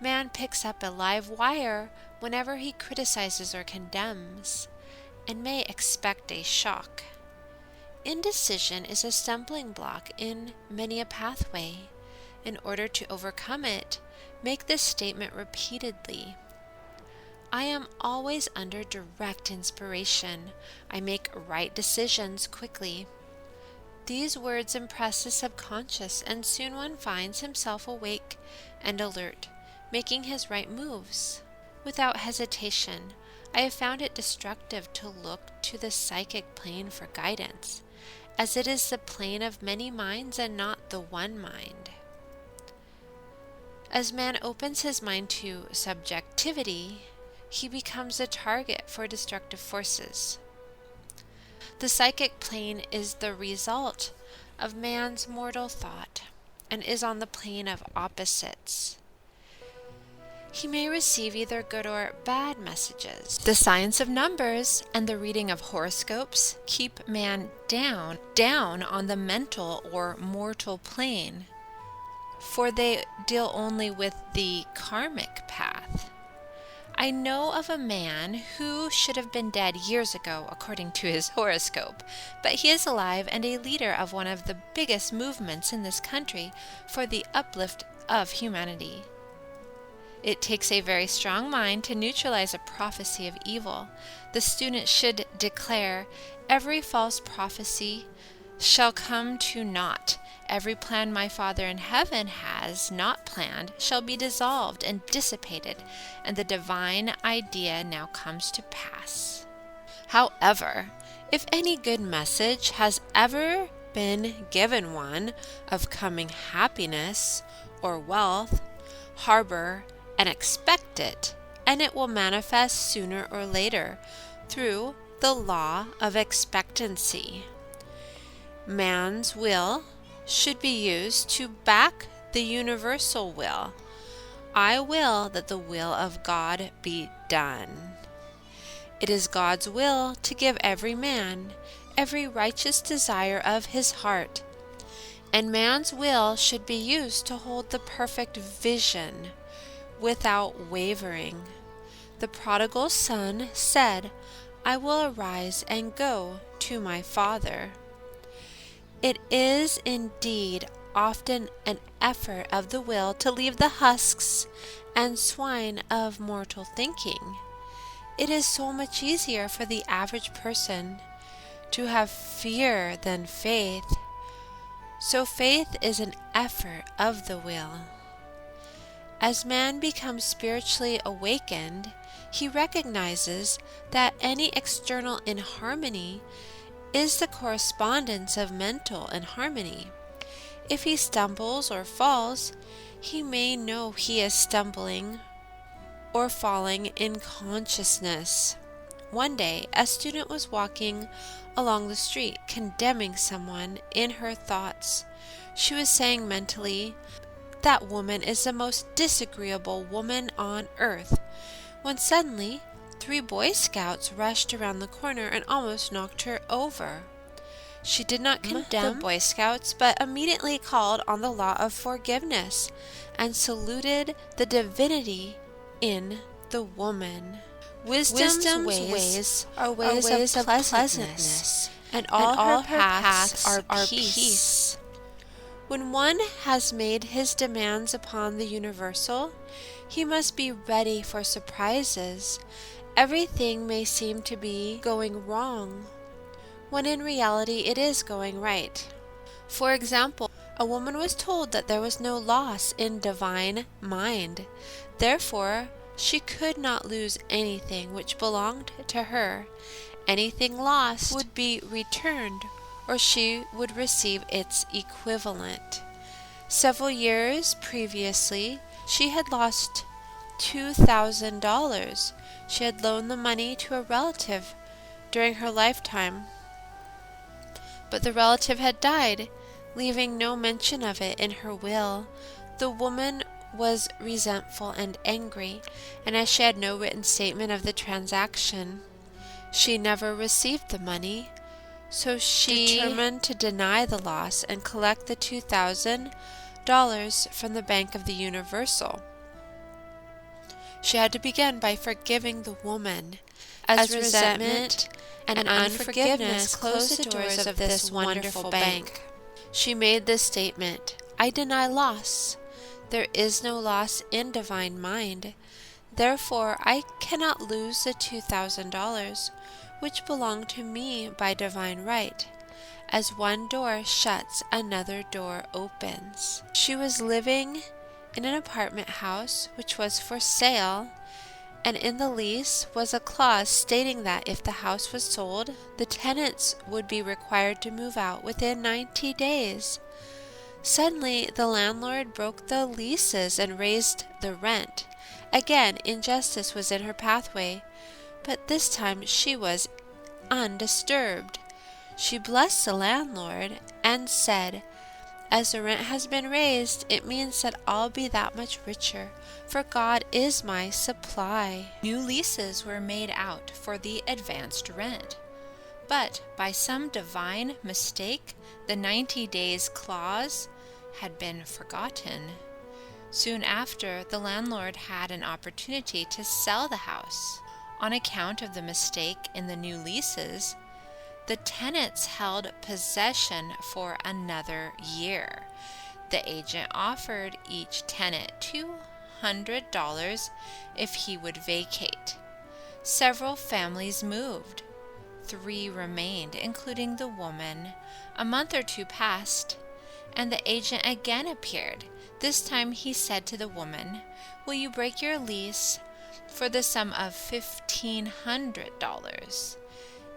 Man picks up a live wire whenever he criticizes or condemns, and may expect a shock. Indecision is a stumbling block in many a pathway. In order to overcome it, make this statement repeatedly. I am always under direct inspiration. I make right decisions quickly. These words impress the subconscious, and soon one finds himself awake and alert, making his right moves. Without hesitation, I have found it destructive to look to the psychic plane for guidance, as it is the plane of many minds and not the one mind. As man opens his mind to subjectivity, he becomes a target for destructive forces. The psychic plane is the result of man's mortal thought and is on the plane of opposites. He may receive either good or bad messages. The science of numbers and the reading of horoscopes keep man down on the mental or mortal plane, for they deal only with the karmic path. I know of a man who should have been dead years ago according to his horoscope, but he is alive and a leader of one of the biggest movements in this country for the uplift of humanity. It takes a very strong mind to neutralize a prophecy of evil. The student should declare, every false prophecy shall come to naught. Every plan my Father in heaven has not planned shall be dissolved and dissipated, and the divine idea now comes to pass. However, if any good message has ever been given one of coming happiness or wealth, harbor and expect it, and it will manifest sooner or later through the law of expectancy. Man's will should be used to back the universal will. I will that the will of God be done. It is God's will to give every man every righteous desire of his heart, and man's will should be used to hold the perfect vision without wavering. The prodigal son said, I will arise and go to my father. It is indeed often an effort of the will to leave the husks and swine of mortal thinking. It is so much easier for the average person to have fear than faith. So faith is an effort of the will. As man becomes spiritually awakened, he recognizes that any external inharmony is the correspondence of mental inharmony. If he stumbles or falls, he may know he is stumbling or falling in consciousness. One day, a student was walking along the street, condemning someone in her thoughts. She was saying mentally, that woman is the most disagreeable woman on earth, when suddenly 3 Boy Scouts rushed around the corner and almost knocked her over. She did not condemn the Boy Scouts, but immediately called on the law of forgiveness and saluted the divinity in the woman. Wisdom's ways are ways of pleasantness, and all her paths are peace. When one has made his demands upon the universal, he must be ready for surprises. Everything may seem to be going wrong, when in reality it is going right. For example, a woman was told that there was no loss in divine mind. Therefore, she could not lose anything which belonged to her. Anything lost would be returned, or she would receive its equivalent. Several years previously, she had lost $2,000. She had loaned the money to a relative during her lifetime, but the relative had died, leaving no mention of it in her will. The woman was resentful and angry, and as she had no written statement of the transaction, she never received the money. So she determined to deny the loss and collect the $2,000 from the Bank of the Universal. She had to begin by forgiving the woman, as resentment and unforgiveness closed the doors of this wonderful bank. She made this statement, I deny loss. There is no loss in divine mind. Therefore, I cannot lose the $2,000, which belong to me by divine right. As one door shuts, another door opens. She was living in an apartment house which was for sale, and in the lease was a clause stating that if the house was sold, the tenants would be required to move out within 90 days. Suddenly, the landlord broke the leases and raised the rent. Again, injustice was in her pathway, but this time she was undisturbed. She blessed the landlord and said, as the rent has been raised, it means that I'll be that much richer, for God is my supply. New leases were made out for the advanced rent, but by some divine mistake, the 90 days clause had been forgotten. Soon after, the landlord had an opportunity to sell the house. On account of the mistake in the new leases, the tenants held possession for another year. The agent offered each tenant $200 if he would vacate. Several families moved. 3 remained, including the woman. A month or 2 passed, and the agent again appeared. This time he said to the woman, will you break your lease for the sum of $1,500?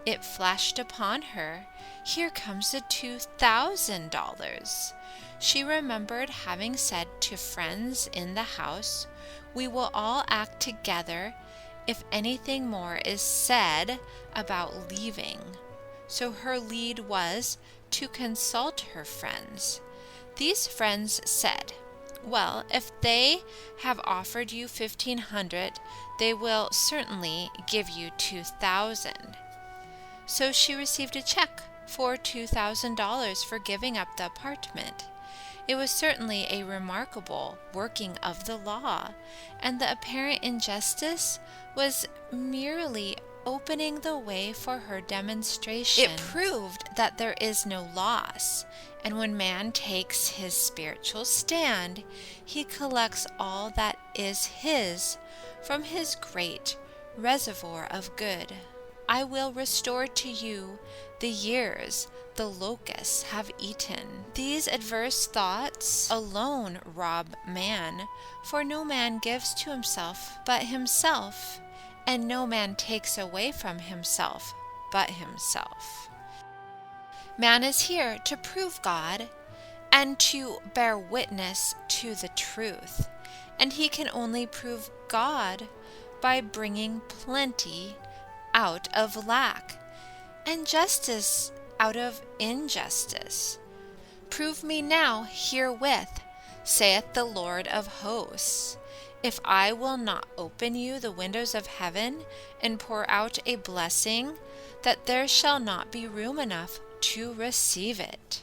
It flashed upon her, here comes the $2,000. She remembered having said to friends in the house, we will all act together if anything more is said about leaving. So her lead was to consult her friends. These friends said, Well, if they have offered you 1,500, they will certainly give you 2,000. So she received a check for $2,000 for giving up the apartment. It was certainly a remarkable working of the law, and the apparent injustice was merely opening the way for her demonstration. It proved that there is no loss, and when man takes his spiritual stand, he collects all that is his from his great reservoir of good. I will restore to you the years the locusts have eaten. These adverse thoughts alone rob man, for no man gives to himself but himself, and no man takes away from himself but himself. Man is here to prove God and to bear witness to the truth, and he can only prove God by bringing plenty out of lack, and justice out of injustice. Prove me now herewith, saith the Lord of hosts, if I will not open you the windows of heaven and pour out a blessing, that there shall not be room enough to receive it.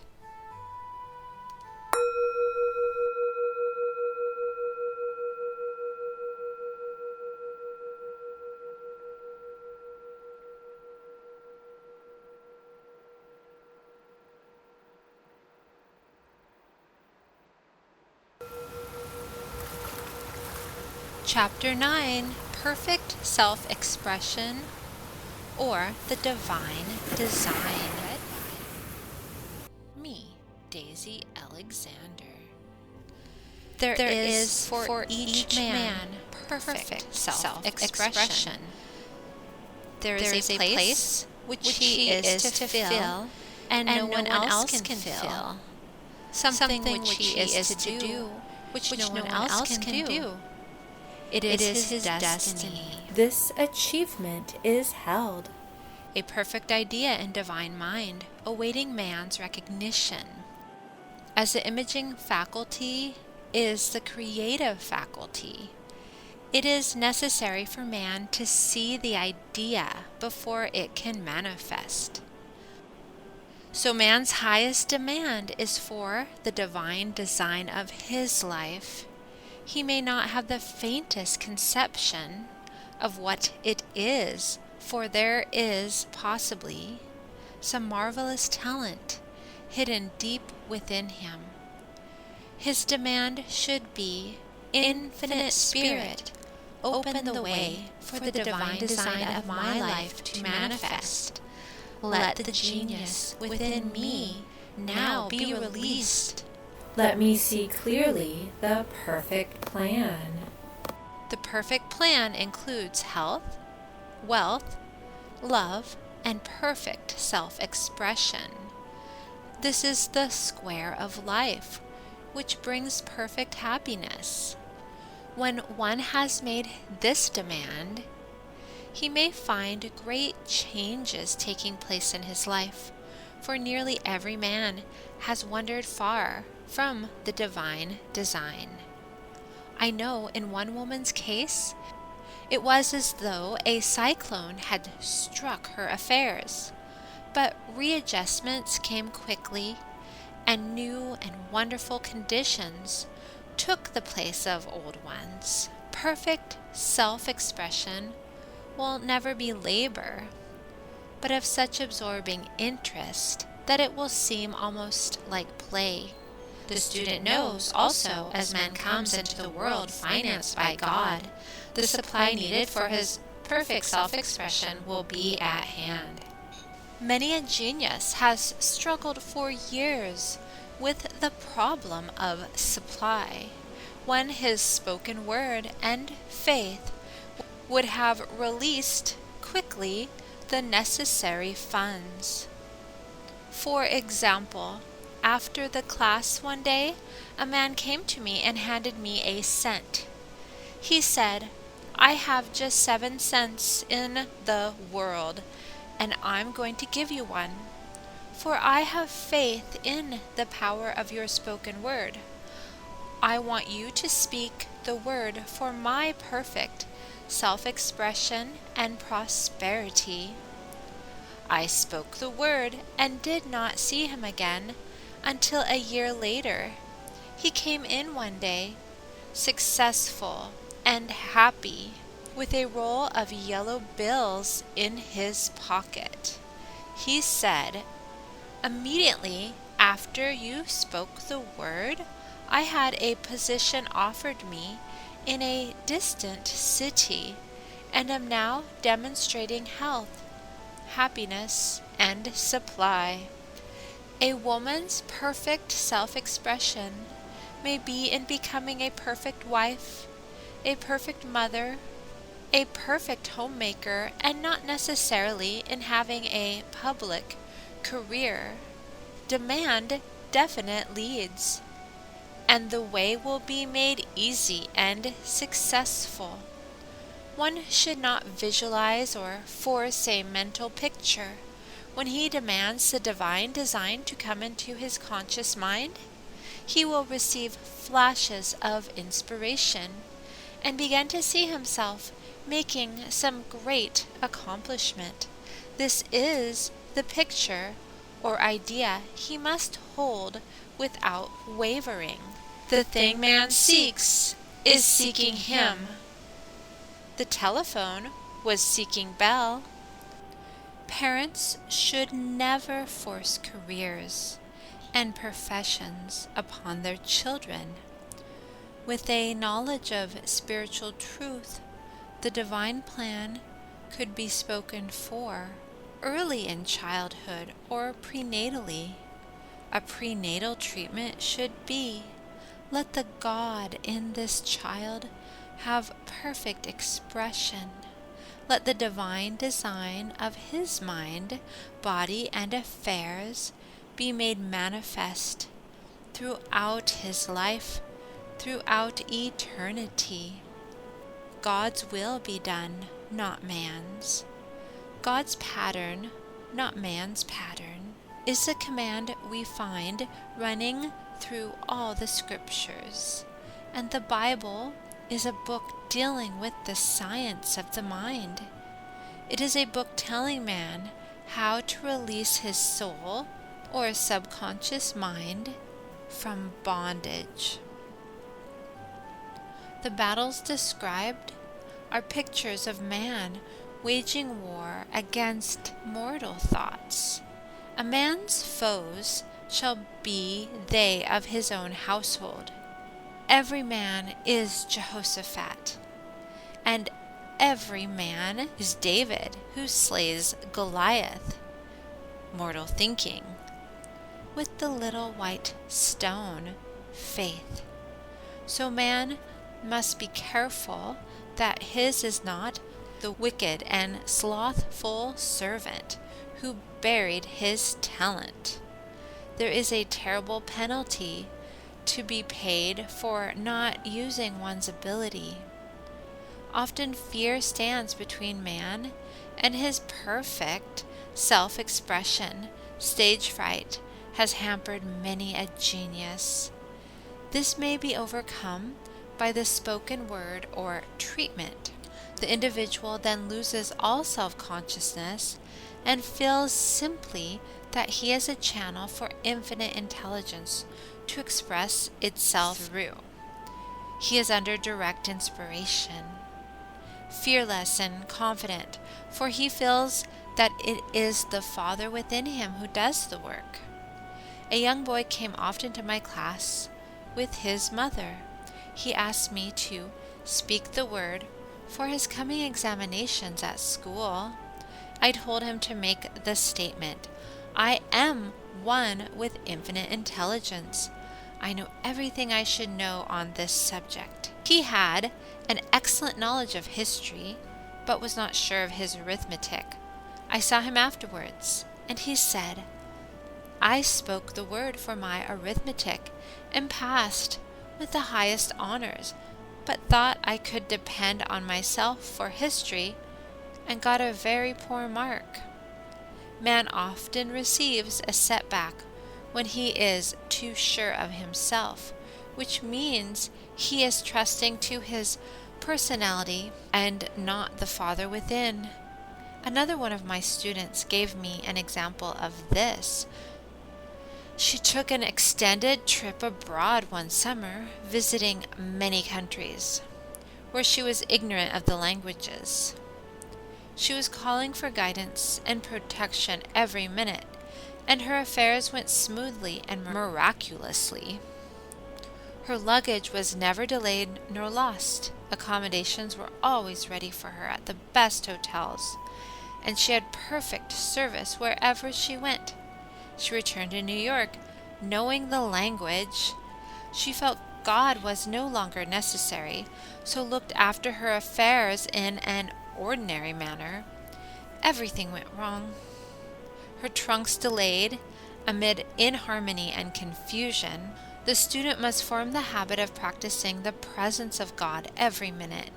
Chapter 9, Perfect Self-Expression, or the Divine Design. Me, Daisy Alexander. There is for each man perfect self-expression. There is a place which he is to fill, and no one else can fill. Something which he is to do, which no one else can do. It is his destiny. This achievement is held. A perfect idea and divine mind, awaiting man's recognition. As the imaging faculty is the creative faculty, it is necessary for man to see the idea before it can manifest. So man's highest demand is for the divine design of his life. He may not have the faintest conception of what it is, for there is possibly some marvelous talent hidden deep within him. His demand should be, Infinite Spirit, open the way for the divine design of my life to manifest. Let the genius within me now be released. Let me see clearly the perfect plan. The perfect plan includes health, wealth, love, and perfect self-expression. This is the square of life, which brings perfect happiness. When one has made this demand, he may find great changes taking place in his life, for nearly every man has wandered far from the divine design. I know in one woman's case, it was as though a cyclone had struck her affairs, but readjustments came quickly, and new and wonderful conditions took the place of old ones. Perfect self-expression will never be labor, but of such absorbing interest that it will seem almost like play. The student knows also, as man comes into the world financed by God, the supply needed for his perfect self-expression will be at hand. Many a genius has struggled for years with the problem of supply, when his spoken word and faith would have released quickly the necessary funds. For example, after the class one day, a man came to me and handed me a cent. He said, I have just 7 cents in the world, and I'm going to give you one, for I have faith in the power of your spoken word. I want you to speak the word for my perfect self-expression and prosperity. I spoke the word and did not see him again until a year later. He came in one day, successful and happy, with a roll of yellow bills in his pocket. He said, "Immediately after you spoke the word, I had a position offered me in a distant city, and am now demonstrating health, happiness, and supply. A woman's perfect self-expression may be in becoming a perfect wife, a perfect mother, a perfect homemaker, and not necessarily in having a public career. Demand definite leads, and the way will be made easy and successful. One should not visualize or force a mental picture. When he demands the divine design to come into his conscious mind, he will receive flashes of inspiration and begin to see himself making some great accomplishment. This is the picture or idea he must hold without wavering. The thing man seeks is seeking him. The telephone was seeking Bell." Parents should never force careers and professions upon their children. With a knowledge of spiritual truth, the divine plan could be spoken for early in childhood or prenatally. A prenatal treatment should be, let the God in this child have perfect expression. Let the divine design of his mind, body, and affairs be made manifest throughout his life, throughout eternity. God's will be done, not man's. God's pattern, not man's pattern, is the command we find running through all the scriptures. And the Bible is a book dealing with the science of the mind. It is a book telling man how to release his soul or subconscious mind from bondage. The battles described are pictures of man waging war against mortal thoughts. A man's foes shall be they of his own household. Every man is Jehoshaphat, and every man is David, who slays Goliath, mortal thinking, with the little white stone, faith. So man must be careful that his is not the wicked and slothful servant who buried his talent. There is a terrible penalty to be paid for not using one's ability. Often fear stands between man and his perfect self-expression. Stage fright has hampered many a genius. This may be overcome by the spoken word or treatment. The individual then loses all self-consciousness and feels simply that he is a channel for infinite intelligence to express itself through. He is under direct inspiration, fearless and confident, for he feels that it is the Father within him who does the work. A young boy came often to my class with his mother. He asked me to speak the word for his coming examinations at school. I told him to make the statement, "I am one with infinite intelligence. I know everything I should know on this subject." He had an excellent knowledge of history, but was not sure of his arithmetic. I saw him afterwards, and he said, "I spoke the word for my arithmetic and passed with the highest honors, but thought I could depend on myself for history and got a very poor mark." Man often receives a setback when he is too sure of himself, which means he is trusting to his personality and not the Father within. Another one of my students gave me an example of this. She took an extended trip abroad one summer, visiting many countries, where she was ignorant of the languages. She was calling for guidance and protection every minute, and her affairs went smoothly and miraculously. Her luggage was never delayed nor lost. Accommodations were always ready for her at the best hotels, and she had perfect service wherever she went. She returned to New York, knowing the language. She felt God was no longer necessary, so looked after her affairs in an ordinary manner. Everything went wrong. Her trunks delayed. Amid inharmony and confusion, the student must form the habit of practicing the presence of God every minute.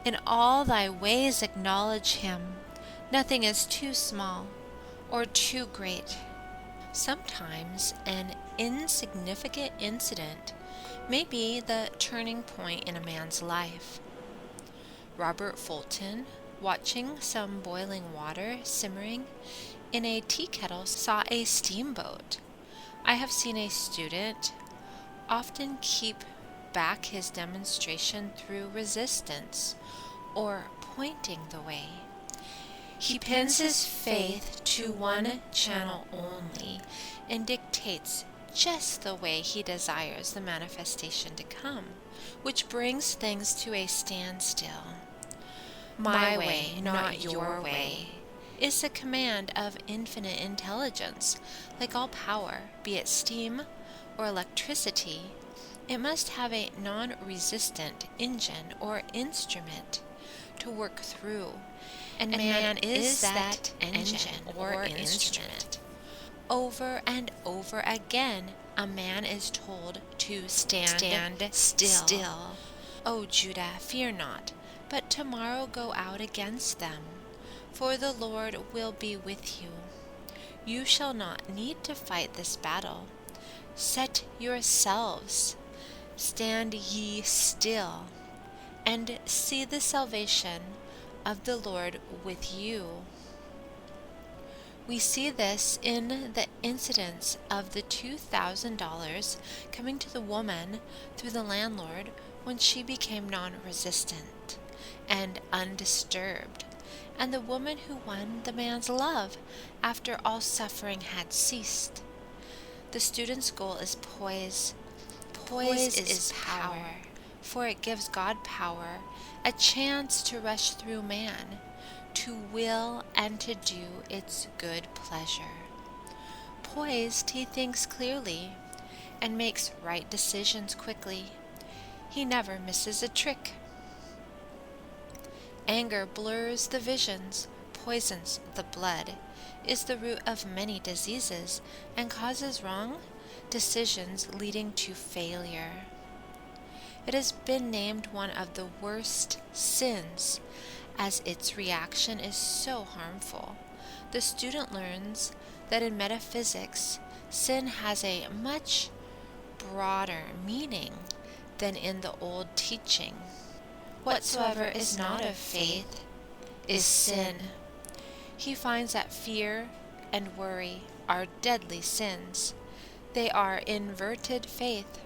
In all thy ways acknowledge Him. Nothing is too small or too great. Sometimes an insignificant incident may be the turning point in a man's life. Robert Fulton, watching some boiling water simmering in a tea kettle, saw a steamboat. I have seen a student often keep back his demonstration through resistance or pointing the way. He pins his faith to one channel only and dictates just the way he desires the manifestation to come, which brings things to a standstill. My way, not your way, is the command of infinite intelligence. Like all power, be it steam or electricity, it must have a non-resistant engine or instrument to work through, and man is that engine or instrument. Over and over again, a man is told to stand still. O Judah, fear not, but tomorrow go out against them, for the Lord will be with you. You shall not need to fight this battle. Set yourselves, stand ye still, and see the salvation of the Lord with you. We see this in the incidents of the $2,000 coming to the woman through the landlord when she became non-resistant and undisturbed, and the woman who won the man's love after all suffering had ceased. The student's goal is poise. Poise is power, for it gives God power, a chance to rush through man, to will and to do its good pleasure. Poised, he thinks clearly and makes right decisions quickly. He never misses a trick. Anger blurs the visions, poisons the blood, is the root of many diseases, and causes wrong decisions leading to failure. It has been named one of the worst sins, as its reaction is so harmful. The student learns that in metaphysics, sin has a much broader meaning than in the old teaching. Whatsoever is not of faith is sin. He finds that fear and worry are deadly sins. They are inverted faith,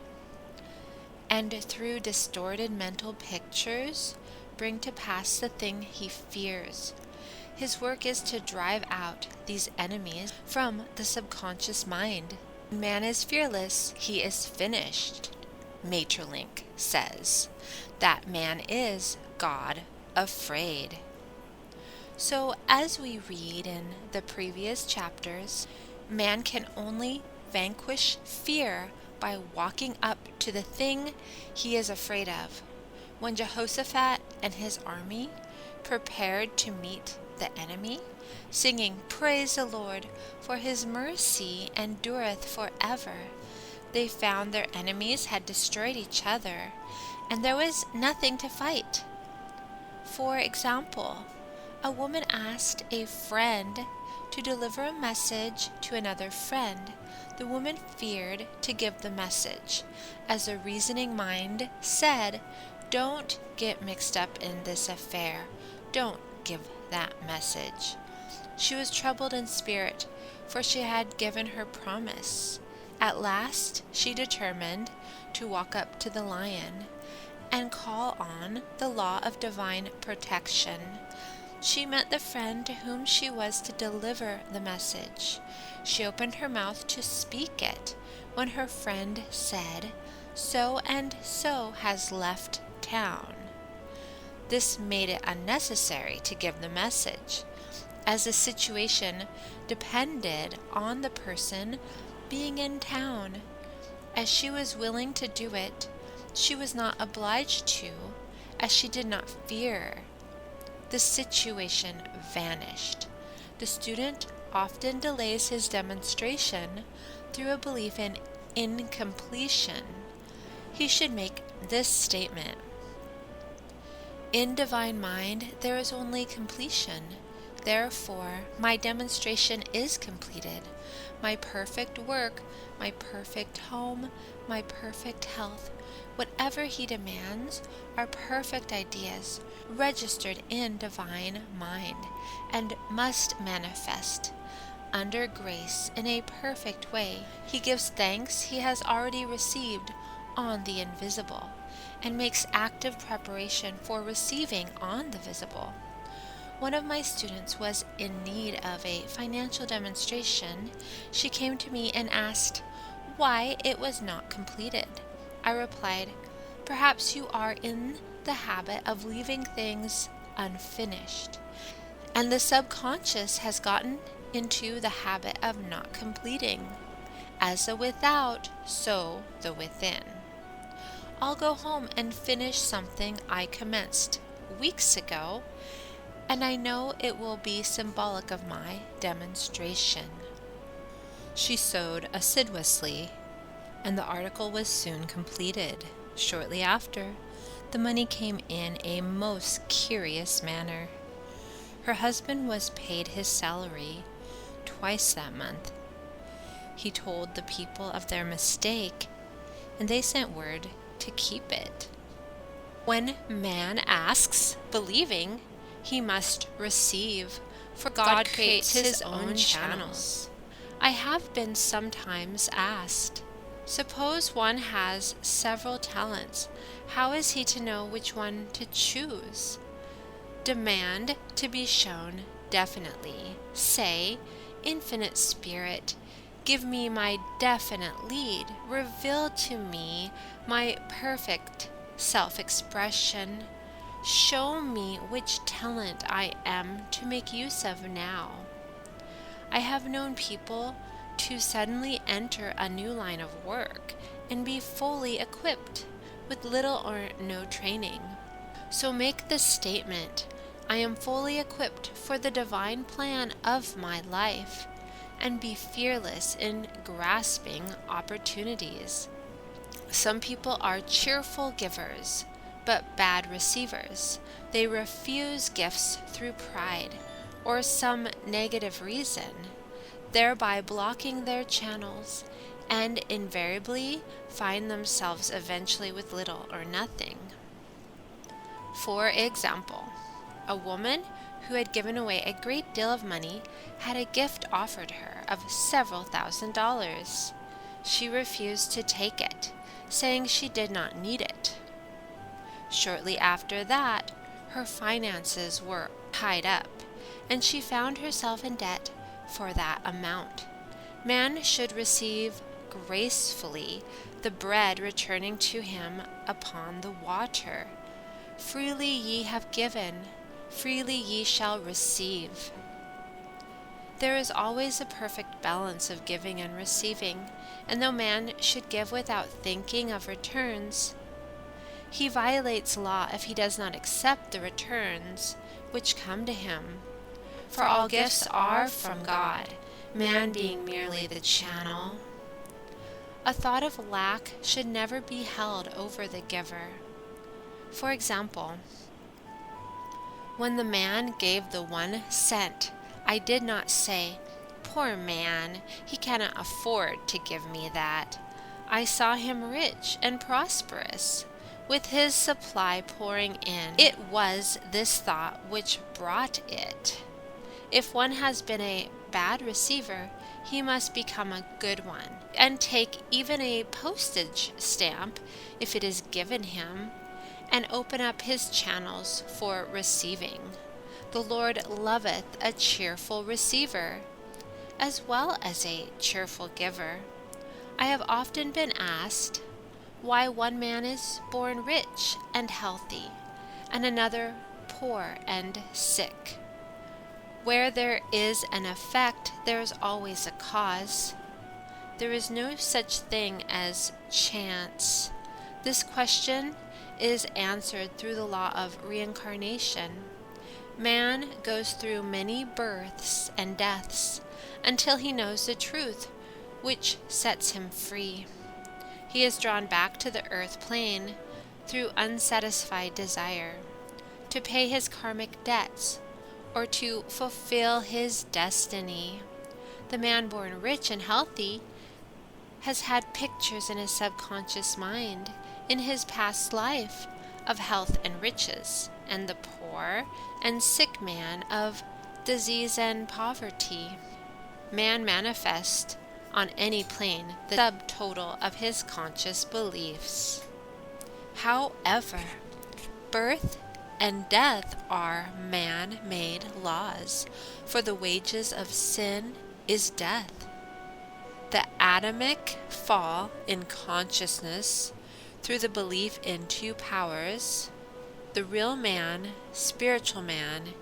and through distorted mental pictures bring to pass the thing he fears. His work is to drive out these enemies from the subconscious mind. Man is fearless, he is finished. Maeterlinck says that man is God afraid. So as we read in the previous chapters, man can only vanquish fear by walking up to the thing he is afraid of. When Jehoshaphat and his army prepared to meet the enemy, singing, "Praise the Lord, for his mercy endureth forever," they found their enemies had destroyed each other, and there was nothing to fight. For example, a woman asked a friend to deliver a message to another friend, the woman feared to give the message, as a reasoning mind said, "Don't get mixed up in this affair. Don't give that message." She was troubled in spirit, for she had given her promise. At last she determined to walk up to the lion and call on the law of divine protection. She met the friend to whom she was to deliver the message. She opened her mouth to speak it, when her friend said, "So and so has left town." This made it unnecessary to give the message, as the situation depended on the person being in town. As she was willing to do it, she was not obliged to, as she did not fear. The situation vanished. The student often delays his demonstration through a belief in incompletion. He should make this statement: "In divine mind there is only completion. Therefore, my demonstration is completed. My perfect work, my perfect home, my perfect health, whatever he demands, are perfect ideas registered in divine mind, and must manifest under grace in a perfect way. He gives thanks he has already received on the invisible, and makes active preparation for receiving on the visible." One of my students was in need of a financial demonstration. She came to me and asked why it was not completed. I replied, "Perhaps you are in the habit of leaving things unfinished, and the subconscious has gotten into the habit of not completing. As the without, so the within. I'll go home and finish something I commenced weeks ago, and I know it will be symbolic of my demonstration." She sewed assiduously, and the article was soon completed. Shortly after, the money came in a most curious manner. Her husband was paid his salary twice that month. He told the people of their mistake, and they sent word to keep it. When man asks, believing, he must receive, for God creates his own channels. I have been sometimes asked, suppose one has several talents, how is he to know which one to choose? Demand to be shown definitely. Say, "Infinite Spirit, give me my definite lead. Reveal to me my perfect self-expression. Show me which talent I am to make use of now." I have known people to suddenly enter a new line of work and be fully equipped with little or no training. So make the statement, "I am fully equipped for the divine plan of my life," and be fearless in grasping opportunities. Some people are cheerful givers, but bad receivers. They refuse gifts through pride or some negative reason, thereby blocking their channels, and invariably find themselves eventually with little or nothing. For example, a woman who had given away a great deal of money had a gift offered her of several $1,000s. She refused to take it, saying she did not need it. Shortly after that, her finances were tied up, and she found herself in debt for that amount. Man should receive gracefully the bread returning to him upon the water. Freely ye have given, freely ye shall receive. There is always a perfect balance of giving and receiving, and though man should give without thinking of returns, he violates law if he does not accept the returns which come to him. For all gifts are from God, man being merely the channel. A thought of lack should never be held over the giver. For example, when the man gave the 1 cent, I did not say, "Poor man, he cannot afford to give me that." I saw him rich and prosperous, with his supply pouring in. It was this thought which brought it. If one has been a bad receiver, he must become a good one, and take even a postage stamp, if it is given him, and open up his channels for receiving. The Lord loveth a cheerful receiver, as well as a cheerful giver. I have often been asked why one man is born rich and healthy, and another poor and sick. Where there is an effect, there is always a cause. There is no such thing as chance. This question is answered through the law of reincarnation. Man goes through many births and deaths until he knows the truth, which sets him free. He is drawn back to the earth plane through unsatisfied desire, to pay his karmic debts, or to fulfill his destiny. The man born rich and healthy has had pictures in his subconscious mind in his past life of health and riches, and the poor and sick man of disease and poverty. Man manifests on any plane the subtotal of his conscious beliefs. However, birth and death are man-made laws, for the wages of sin is death. The Adamic fall in consciousness through the belief in two powers, the real man, spiritual man,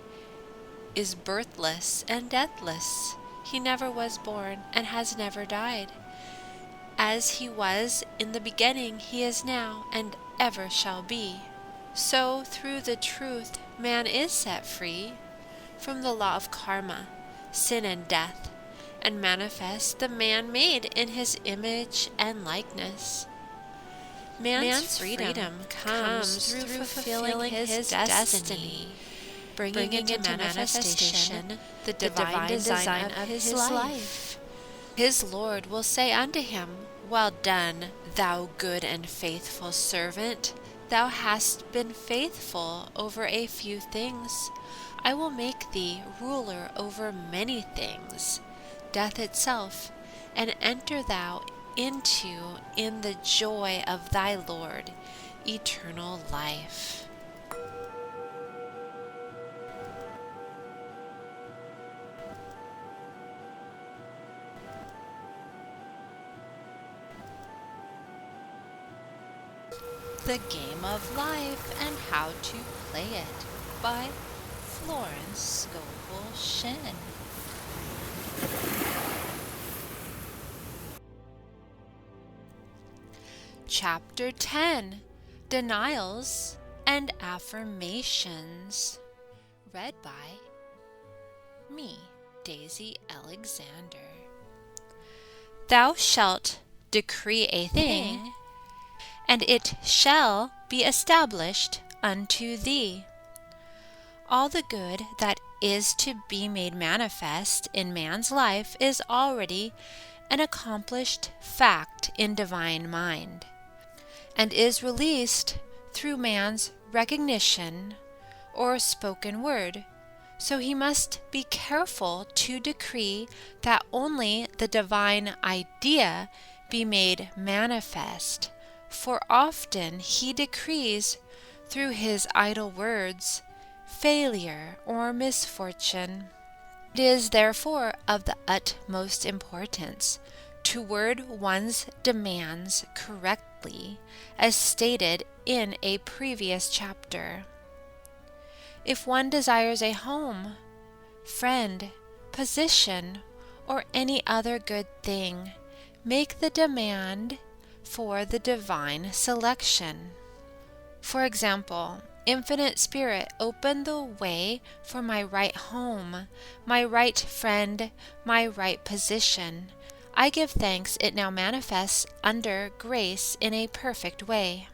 is birthless and deathless. He never was born and has never died. As he was in the beginning, he is now and ever shall be. So through the truth, man is set free from the law of karma, sin and death, and manifests the man made in his image and likeness. Man's freedom comes through fulfilling his destiny, bringing into manifestation the divine design of his life. His Lord will say unto him, "Well done, thou good and faithful servant. Thou hast been faithful over a few things. I will make thee ruler over many things, death itself, and enter thou into in the joy of thy Lord, eternal life." The Game of Life and How to Play It by Florence Scovel Shinn. Chapter 10, Denials and Affirmations. Read by me, Daisy Alexander. Thou shalt decree a thing, and it shall be established unto thee. All the good that is to be made manifest in man's life is already an accomplished fact in divine mind, and is released through man's recognition or spoken word. So he must be careful to decree that only the divine idea be made manifest, for often he decrees through his idle words failure or misfortune. It is therefore of the utmost importance to word one's demands correctly, as stated in a previous chapter. If one desires a home, friend, position, or any other good thing, make the demand for the divine selection. For example, Infinite Spirit, open the way for my right home, my right friend, my right position. I give thanks it now manifests under grace in a perfect way.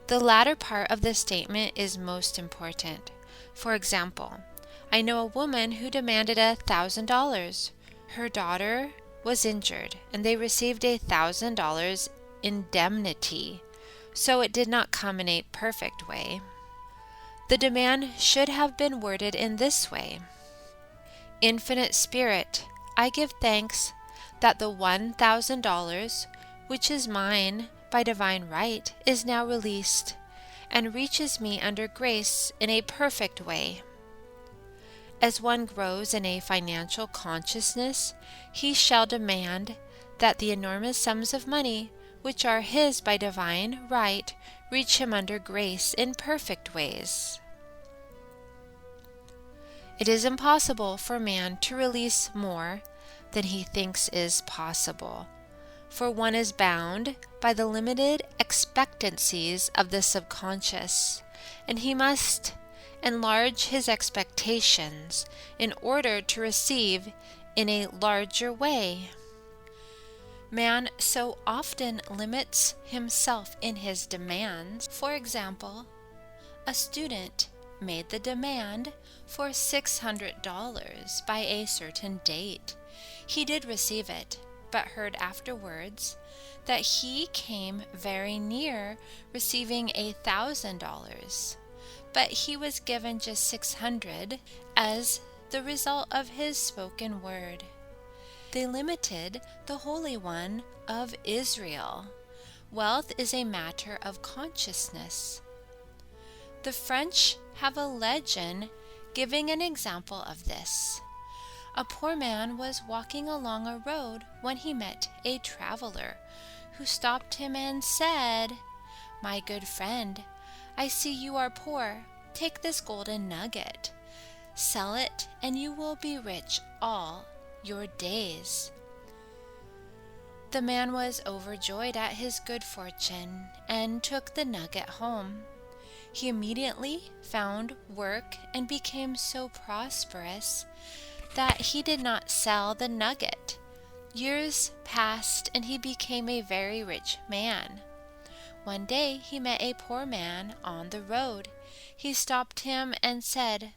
The latter part of the statement is most important. For example, I know a woman who demanded $1,000. Her daughter was injured, and they received $1,000 indemnity, so it did not come in a perfect way. The demand should have been worded in this way: Infinite Spirit, I give thanks that the $1,000, which is mine by divine right, is now released and reaches me under grace in a perfect way. As one grows in a financial consciousness, he shall demand that the enormous sums of money, which are his by divine right, reach him under grace in perfect ways. It is impossible for man to release more than he thinks is possible, for one is bound by the limited expectancies of the subconscious, and he must enlarge his expectations in order to receive in a larger way. Man so often limits himself in his demands. For example, a student made the demand for $600 by a certain date. He did receive it, but heard afterwards that he came very near receiving $1,000. But he was given just $600 as the result of his spoken word. They limited the Holy One of Israel. Wealth is a matter of consciousness. The French have a legend giving an example of this. A poor man was walking along a road when he met a traveler who stopped him and said, "My good friend, I see you are poor. Take this golden nugget. Sell it, and you will be rich all your days." The man was overjoyed at his good fortune and took the nugget home. He immediately found work and became so prosperous that he did not sell the nugget. Years passed, and he became a very rich man. One day he met a poor man on the road. He stopped him and said,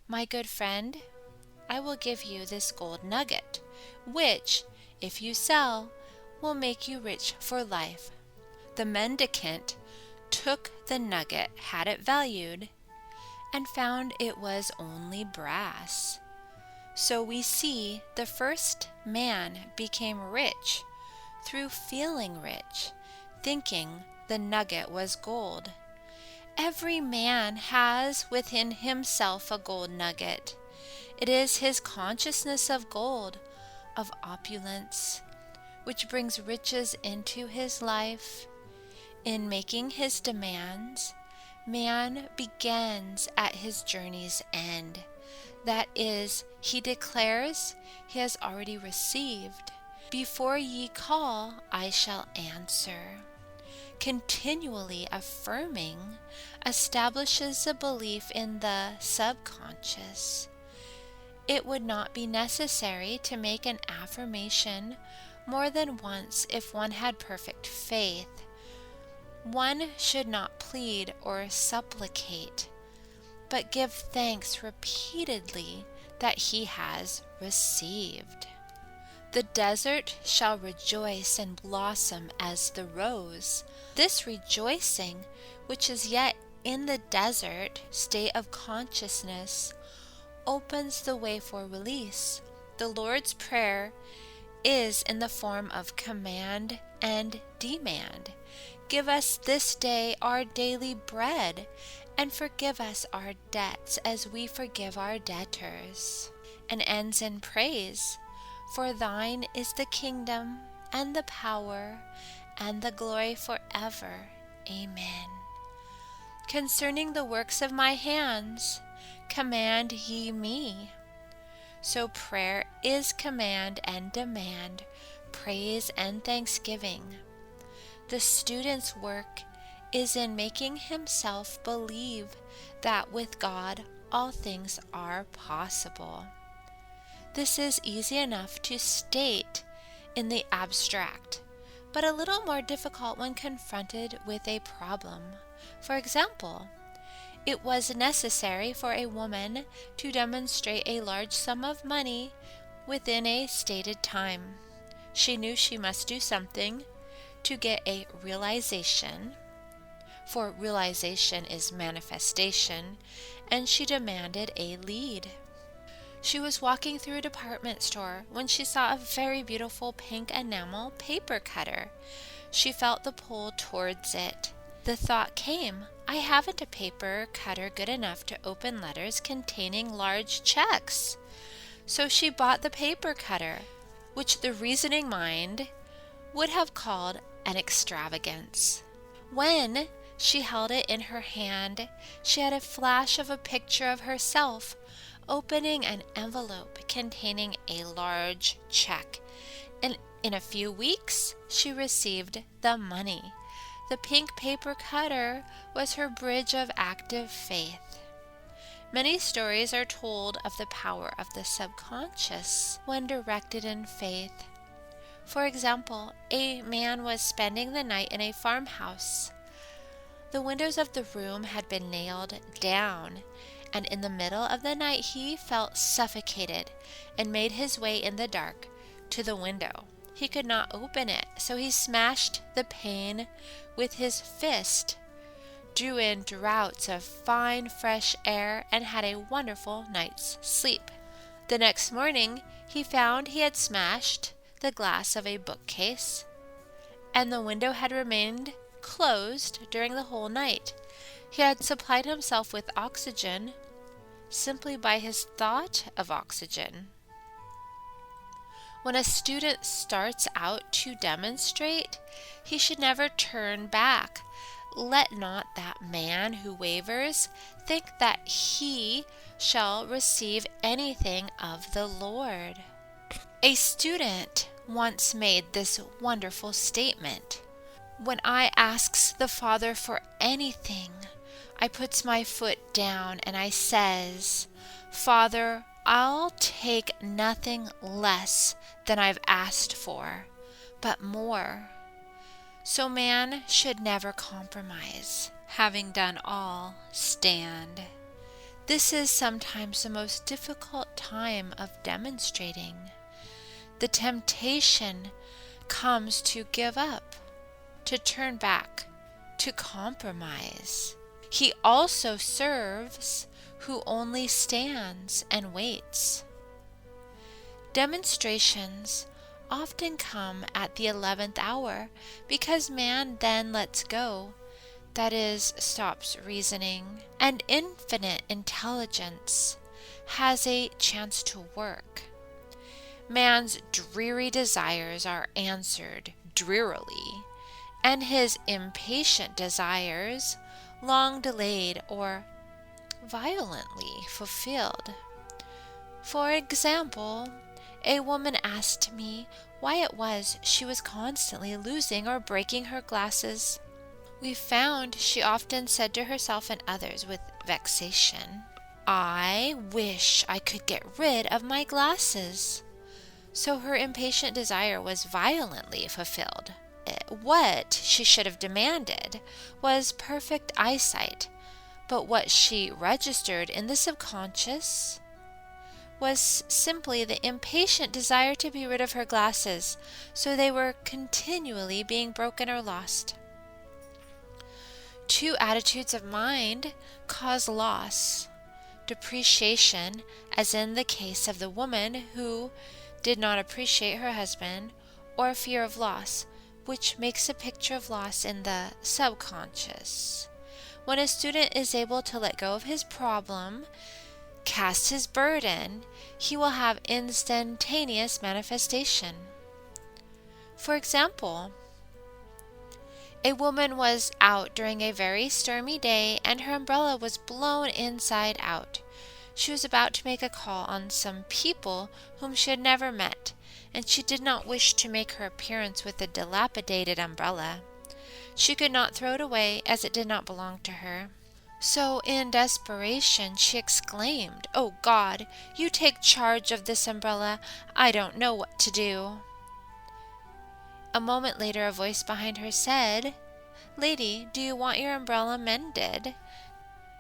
"My good friend, I will give you this gold nugget, which, if you sell, will make you rich for life." The mendicant took the nugget, had it valued, and found it was only brass. So we see the first man became rich through feeling rich, thinking the nugget was gold. Every man has within himself a gold nugget. It is his consciousness of gold, of opulence, which brings riches into his life. In making his demands, man begins at his journey's end. That is, he declares he has already received. "Before ye call, I shall answer." Continually affirming establishes a belief in the subconscious. It would not be necessary to make an affirmation more than once if one had perfect faith. One should not plead or supplicate, but give thanks repeatedly that he has received. "The desert shall rejoice and blossom as the rose." This rejoicing, which is yet in the desert state of consciousness, opens the way for release. The Lord's Prayer is in the form of command and demand. "Give us this day our daily bread, and forgive us our debts as we forgive our debtors," and ends in praise. "For thine is the kingdom, and the power, and the glory forever. Amen. Concerning the works of my hands, command ye me." So prayer is command and demand, praise and thanksgiving. The student's work is in making himself believe that with God all things are possible. This is easy enough to state in the abstract, but a little more difficult when confronted with a problem. For example, It was necessary for a woman to demonstrate a large sum of money within a stated time. She knew she must do something to get a realization, for realization is manifestation, and she demanded a lead. She was walking through a department store when she saw a very beautiful pink enamel paper cutter. She felt the pull towards it. The thought came, I haven't a paper cutter good enough to open letters containing large checks. So she bought the paper cutter, which the reasoning mind would have called an extravagance. When she held it in her hand, she had a flash of a picture of herself opening an envelope containing a large check, and in a few weeks she received the money. The pink paper cutter was her bridge of active faith. Many stories are told of the power of the subconscious when directed in faith. For example, a man was spending the night in a farmhouse. The windows of the room had been nailed down, and in the middle of the night he felt suffocated and made his way in the dark to the window. He could not open it, so he smashed the pane with his fist, drew in draughts of fine fresh air, and had a wonderful night's sleep. The next morning he found he had smashed the glass of a bookcase, and the window had remained closed during the whole night. He had supplied himself with oxygen simply by his thought of oxygen. When a student starts out to demonstrate, he should never turn back. Let not that man who wavers think that he shall receive anything of the Lord. A student once made this wonderful statement. When I asks the Father for anything, I puts my foot down and I says, Father, I'll take nothing less than I've asked for, but more. So man should never compromise. Having done all, stand. This is sometimes the most difficult time of demonstrating. The temptation comes to give up, to turn back, to compromise. He also serves who only stands and waits. Demonstrations often come at the 11th hour because man then lets go, that is, stops reasoning, and infinite intelligence has a chance to work. Man's dreary desires are answered drearily, and his impatient desires long delayed or violently fulfilled. For example, a woman asked me why it was she was constantly losing or breaking her glasses. We found she often said to herself and others with vexation, I wish I could get rid of my glasses. So her impatient desire was violently fulfilled. What she should have demanded was perfect eyesight, but what she registered in the subconscious was simply the impatient desire to be rid of her glasses, so they were continually being broken or lost. Two attitudes of mind cause loss: depreciation, as in the case of the woman who did not appreciate her husband, or fear of loss, which makes a picture of loss in the subconscious. When a student is able to let go of his problem, cast his burden, he will have instantaneous manifestation. For example, a woman was out during a very stormy day and her umbrella was blown inside out. She was about to make a call on some people whom she had never met, and she did not wish to make her appearance with a dilapidated umbrella. She could not throw it away as it did not belong to her. So in desperation she exclaimed, "Oh God, you take charge of this umbrella. I don't know what to do." A moment later a voice behind her said, "Lady, do you want your umbrella mended?"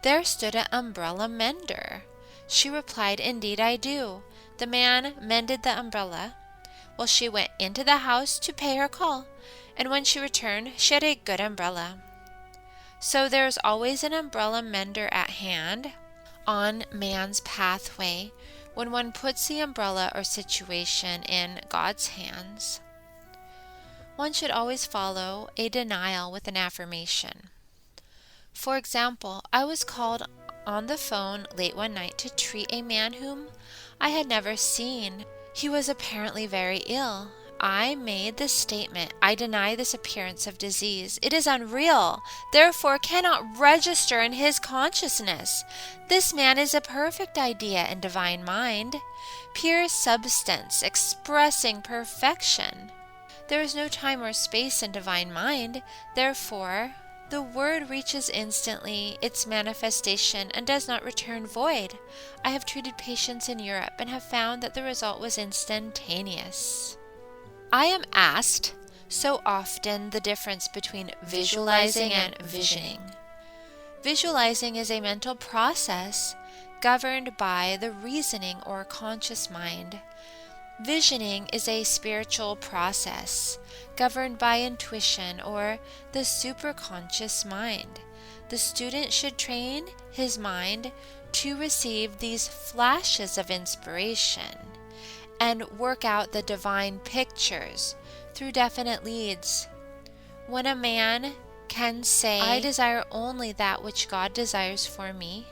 there stood an umbrella mender. She replied, "Indeed I do." The man mended the umbrella. Well, she went into the house to pay her call, and when she returned, she had a good umbrella. So there's always an umbrella mender at hand on man's pathway when one puts the umbrella or situation in God's hands. One should always follow a denial with an affirmation. For example, I was called on the phone late one night to treat a man whom I had never seen. He was apparently very ill. I made this statement: I deny this appearance of disease. It is unreal, therefore cannot register in his consciousness. This man is a perfect idea and divine mind, pure substance expressing perfection. There is no time or space in divine mind, therefore the word reaches instantly its manifestation and does not return void. I have treated patients in Europe and have found that the result was instantaneous. I am asked so often the difference between visualizing and visioning. Visualizing is a mental process governed by the reasoning or conscious mind. Visioning is a spiritual process governed by intuition or the superconscious mind. The student should train his mind to receive these flashes of inspiration and work out the divine pictures through definite leads. When a man can say, "I desire only that which God desires for me,"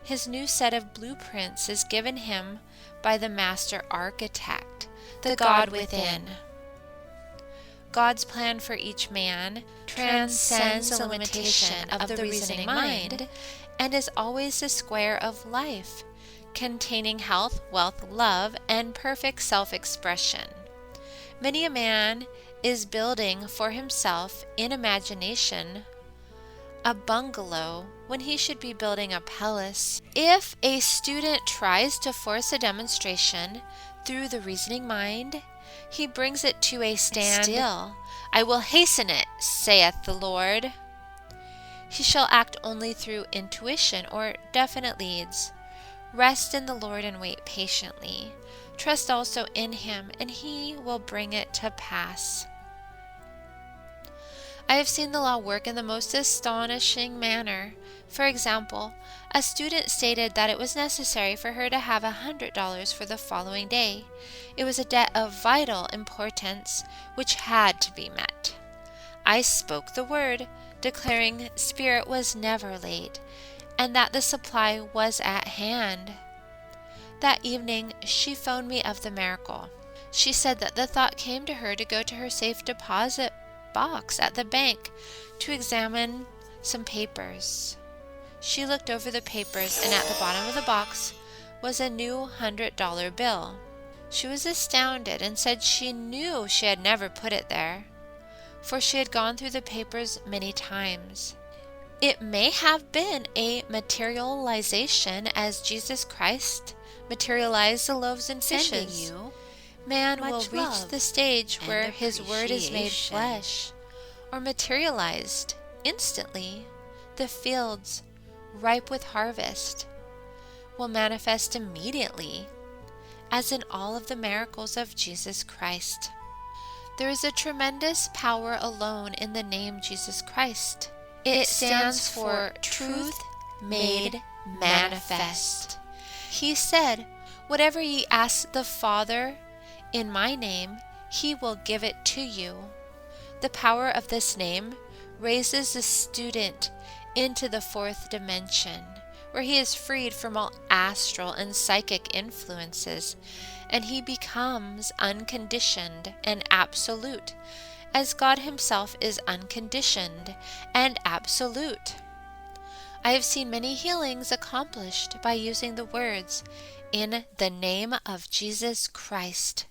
his new set of blueprints is given him by the master architect, the God within. God's plan for each man transcends the limitation of the reasoning mind and is always the square of life, containing health, wealth, love, and perfect self-expression. Many a man is building for himself in imagination a bungalow when he should be building a palace. If a student tries to force a demonstration through the reasoning mind, he brings it to a stand still. "I will hasten it, saith the Lord." He shall act only through intuition or definite leads. Rest in the Lord and wait patiently. Trust also in Him, and He will bring it to pass. I have seen the law work in the most astonishing manner. For example, a student stated that it was necessary for her to have $100 for the following day. It was a debt of vital importance which had to be met. I spoke the word, declaring Spirit was never late, and that the supply was at hand. That evening she phoned me of the miracle. She said that the thought came to her to go to her safe deposit box at the bank to examine some papers. She looked over the papers, and at the bottom of the box was a new $100 bill. She was astounded and said she knew she had never put it there, for she had gone through the papers many times. It may have been a materialization as Jesus Christ materialized the loaves and fishes. Man will reach the stage where His word is made flesh or materialized instantly. The fields, ripe with harvest, will manifest immediately, as in all of the miracles of Jesus Christ. There is a tremendous power alone in the name Jesus Christ. It stands for truth made manifest. He said, "Whatever ye ask the Father in my name, He will give it to you." The power of this name raises the student into the fourth dimension, where he is freed from all astral and psychic influences, and he becomes unconditioned and absolute, as God Himself is unconditioned and absolute. I have seen many healings accomplished by using the words, "In the name of Jesus Christ."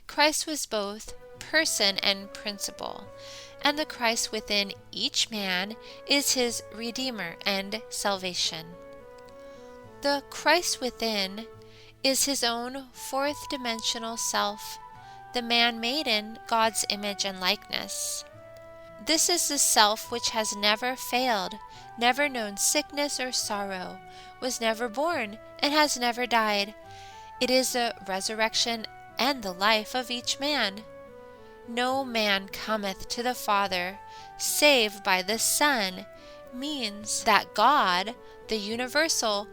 Christ was both person and principle, and the Christ within each man is his Redeemer and salvation. The Christ within is his own fourth dimensional self, the man made in God's image and likeness. This is the self which has never failed, never known sickness or sorrow, was never born, and has never died. It is the resurrection and the life of each man. No man cometh to the Father save by the Son, means that God, the universal,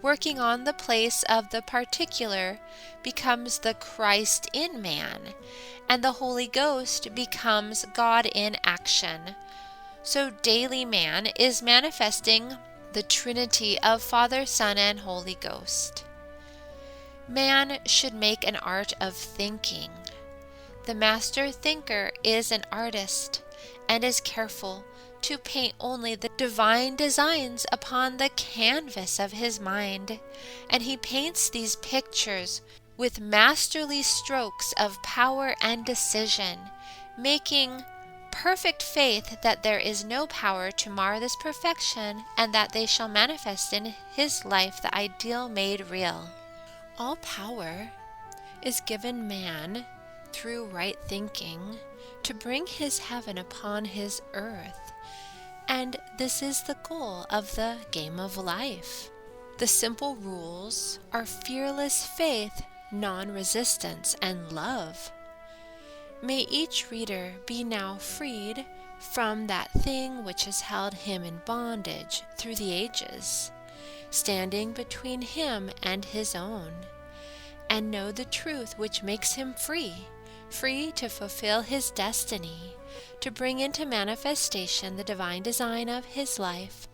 working on the place of the particular, becomes the Christ in man, and the Holy Ghost becomes God in action. So daily man is manifesting the Trinity of Father, Son, and Holy Ghost. Man should make an art of thinking. The master thinker is an artist and is careful to paint only the divine designs upon the canvas of his mind, and he paints these pictures with masterly strokes of power and decision, making perfect faith that there is no power to mar this perfection, and that they shall manifest in his life the ideal made real. All power is given man through right thinking to bring his heaven upon his earth. And this is the goal of the game of life. The simple rules are fearless faith, non-resistance, and love. May each reader be now freed from that thing which has held him in bondage through the ages, standing between him and his own, and know the truth which makes him free to fulfill his destiny, to bring into manifestation the divine design of his life,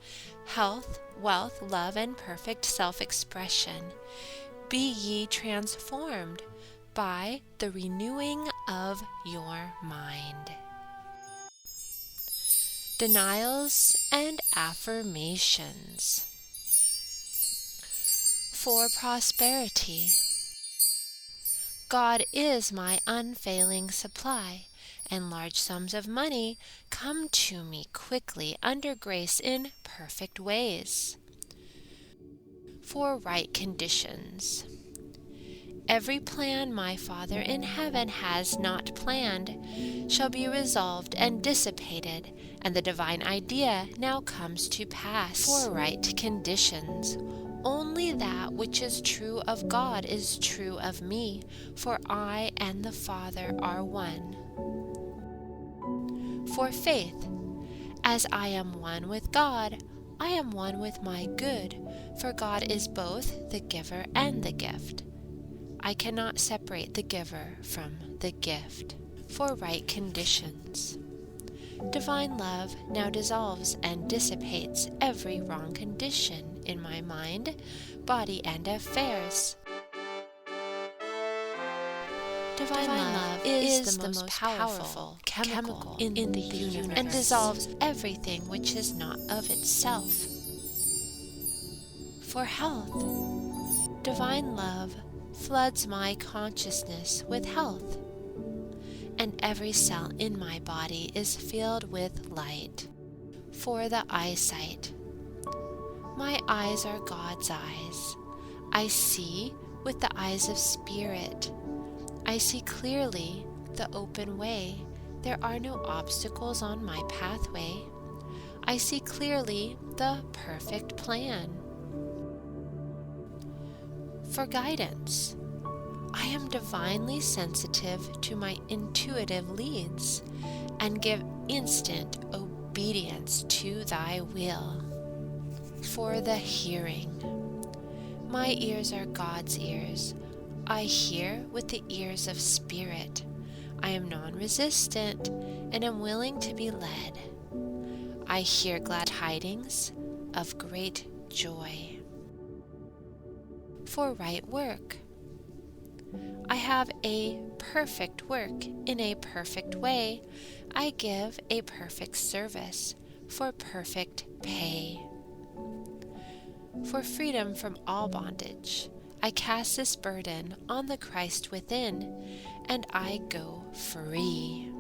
health, wealth, love, and perfect self-expression. Be ye transformed by the renewing of your mind. Denials and affirmations. For prosperity. God is my unfailing supply, and large sums of money come to me quickly under grace in perfect ways. For right conditions. Every plan my Father in heaven has not planned shall be resolved and dissipated, and the divine idea now comes to pass. For right conditions. Only that which is true of God is true of me, for I and the Father are one. For faith, as I am one with God, I am one with my good, for God is both the giver and the gift. I cannot separate the giver from the gift. For right conditions. Divine love now dissolves and dissipates every wrong condition in my mind, body, and affairs. Divine love is the most powerful chemical in the universe, and dissolves everything which is not of itself. For health, divine love floods my consciousness with health, and every cell in my body is filled with light. For the eyesight. My eyes are God's eyes. I see with the eyes of spirit. I see clearly the open way. There are no obstacles on my pathway. I see clearly the perfect plan. For guidance. I am divinely sensitive to my intuitive leads, and give instant obedience to thy will. For the hearing. My ears are God's ears. I hear with the ears of spirit. I am non-resistant and am willing to be led. I hear glad tidings of great joy. For right work. I have a perfect work in a perfect way. I give a perfect service for perfect pay. For freedom from all bondage, I cast this burden on the Christ within, and I go free.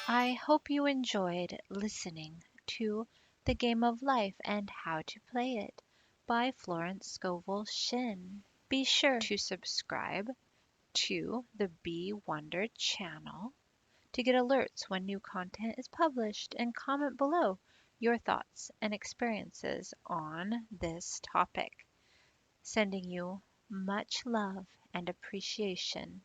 I hope you enjoyed listening to The Game of Life and How to Play It by Florence Scovel Shinn. Be sure to subscribe to the Be Wonder channel to get alerts when new content is published, and comment below your thoughts and experiences on this topic. Sending you much love and appreciation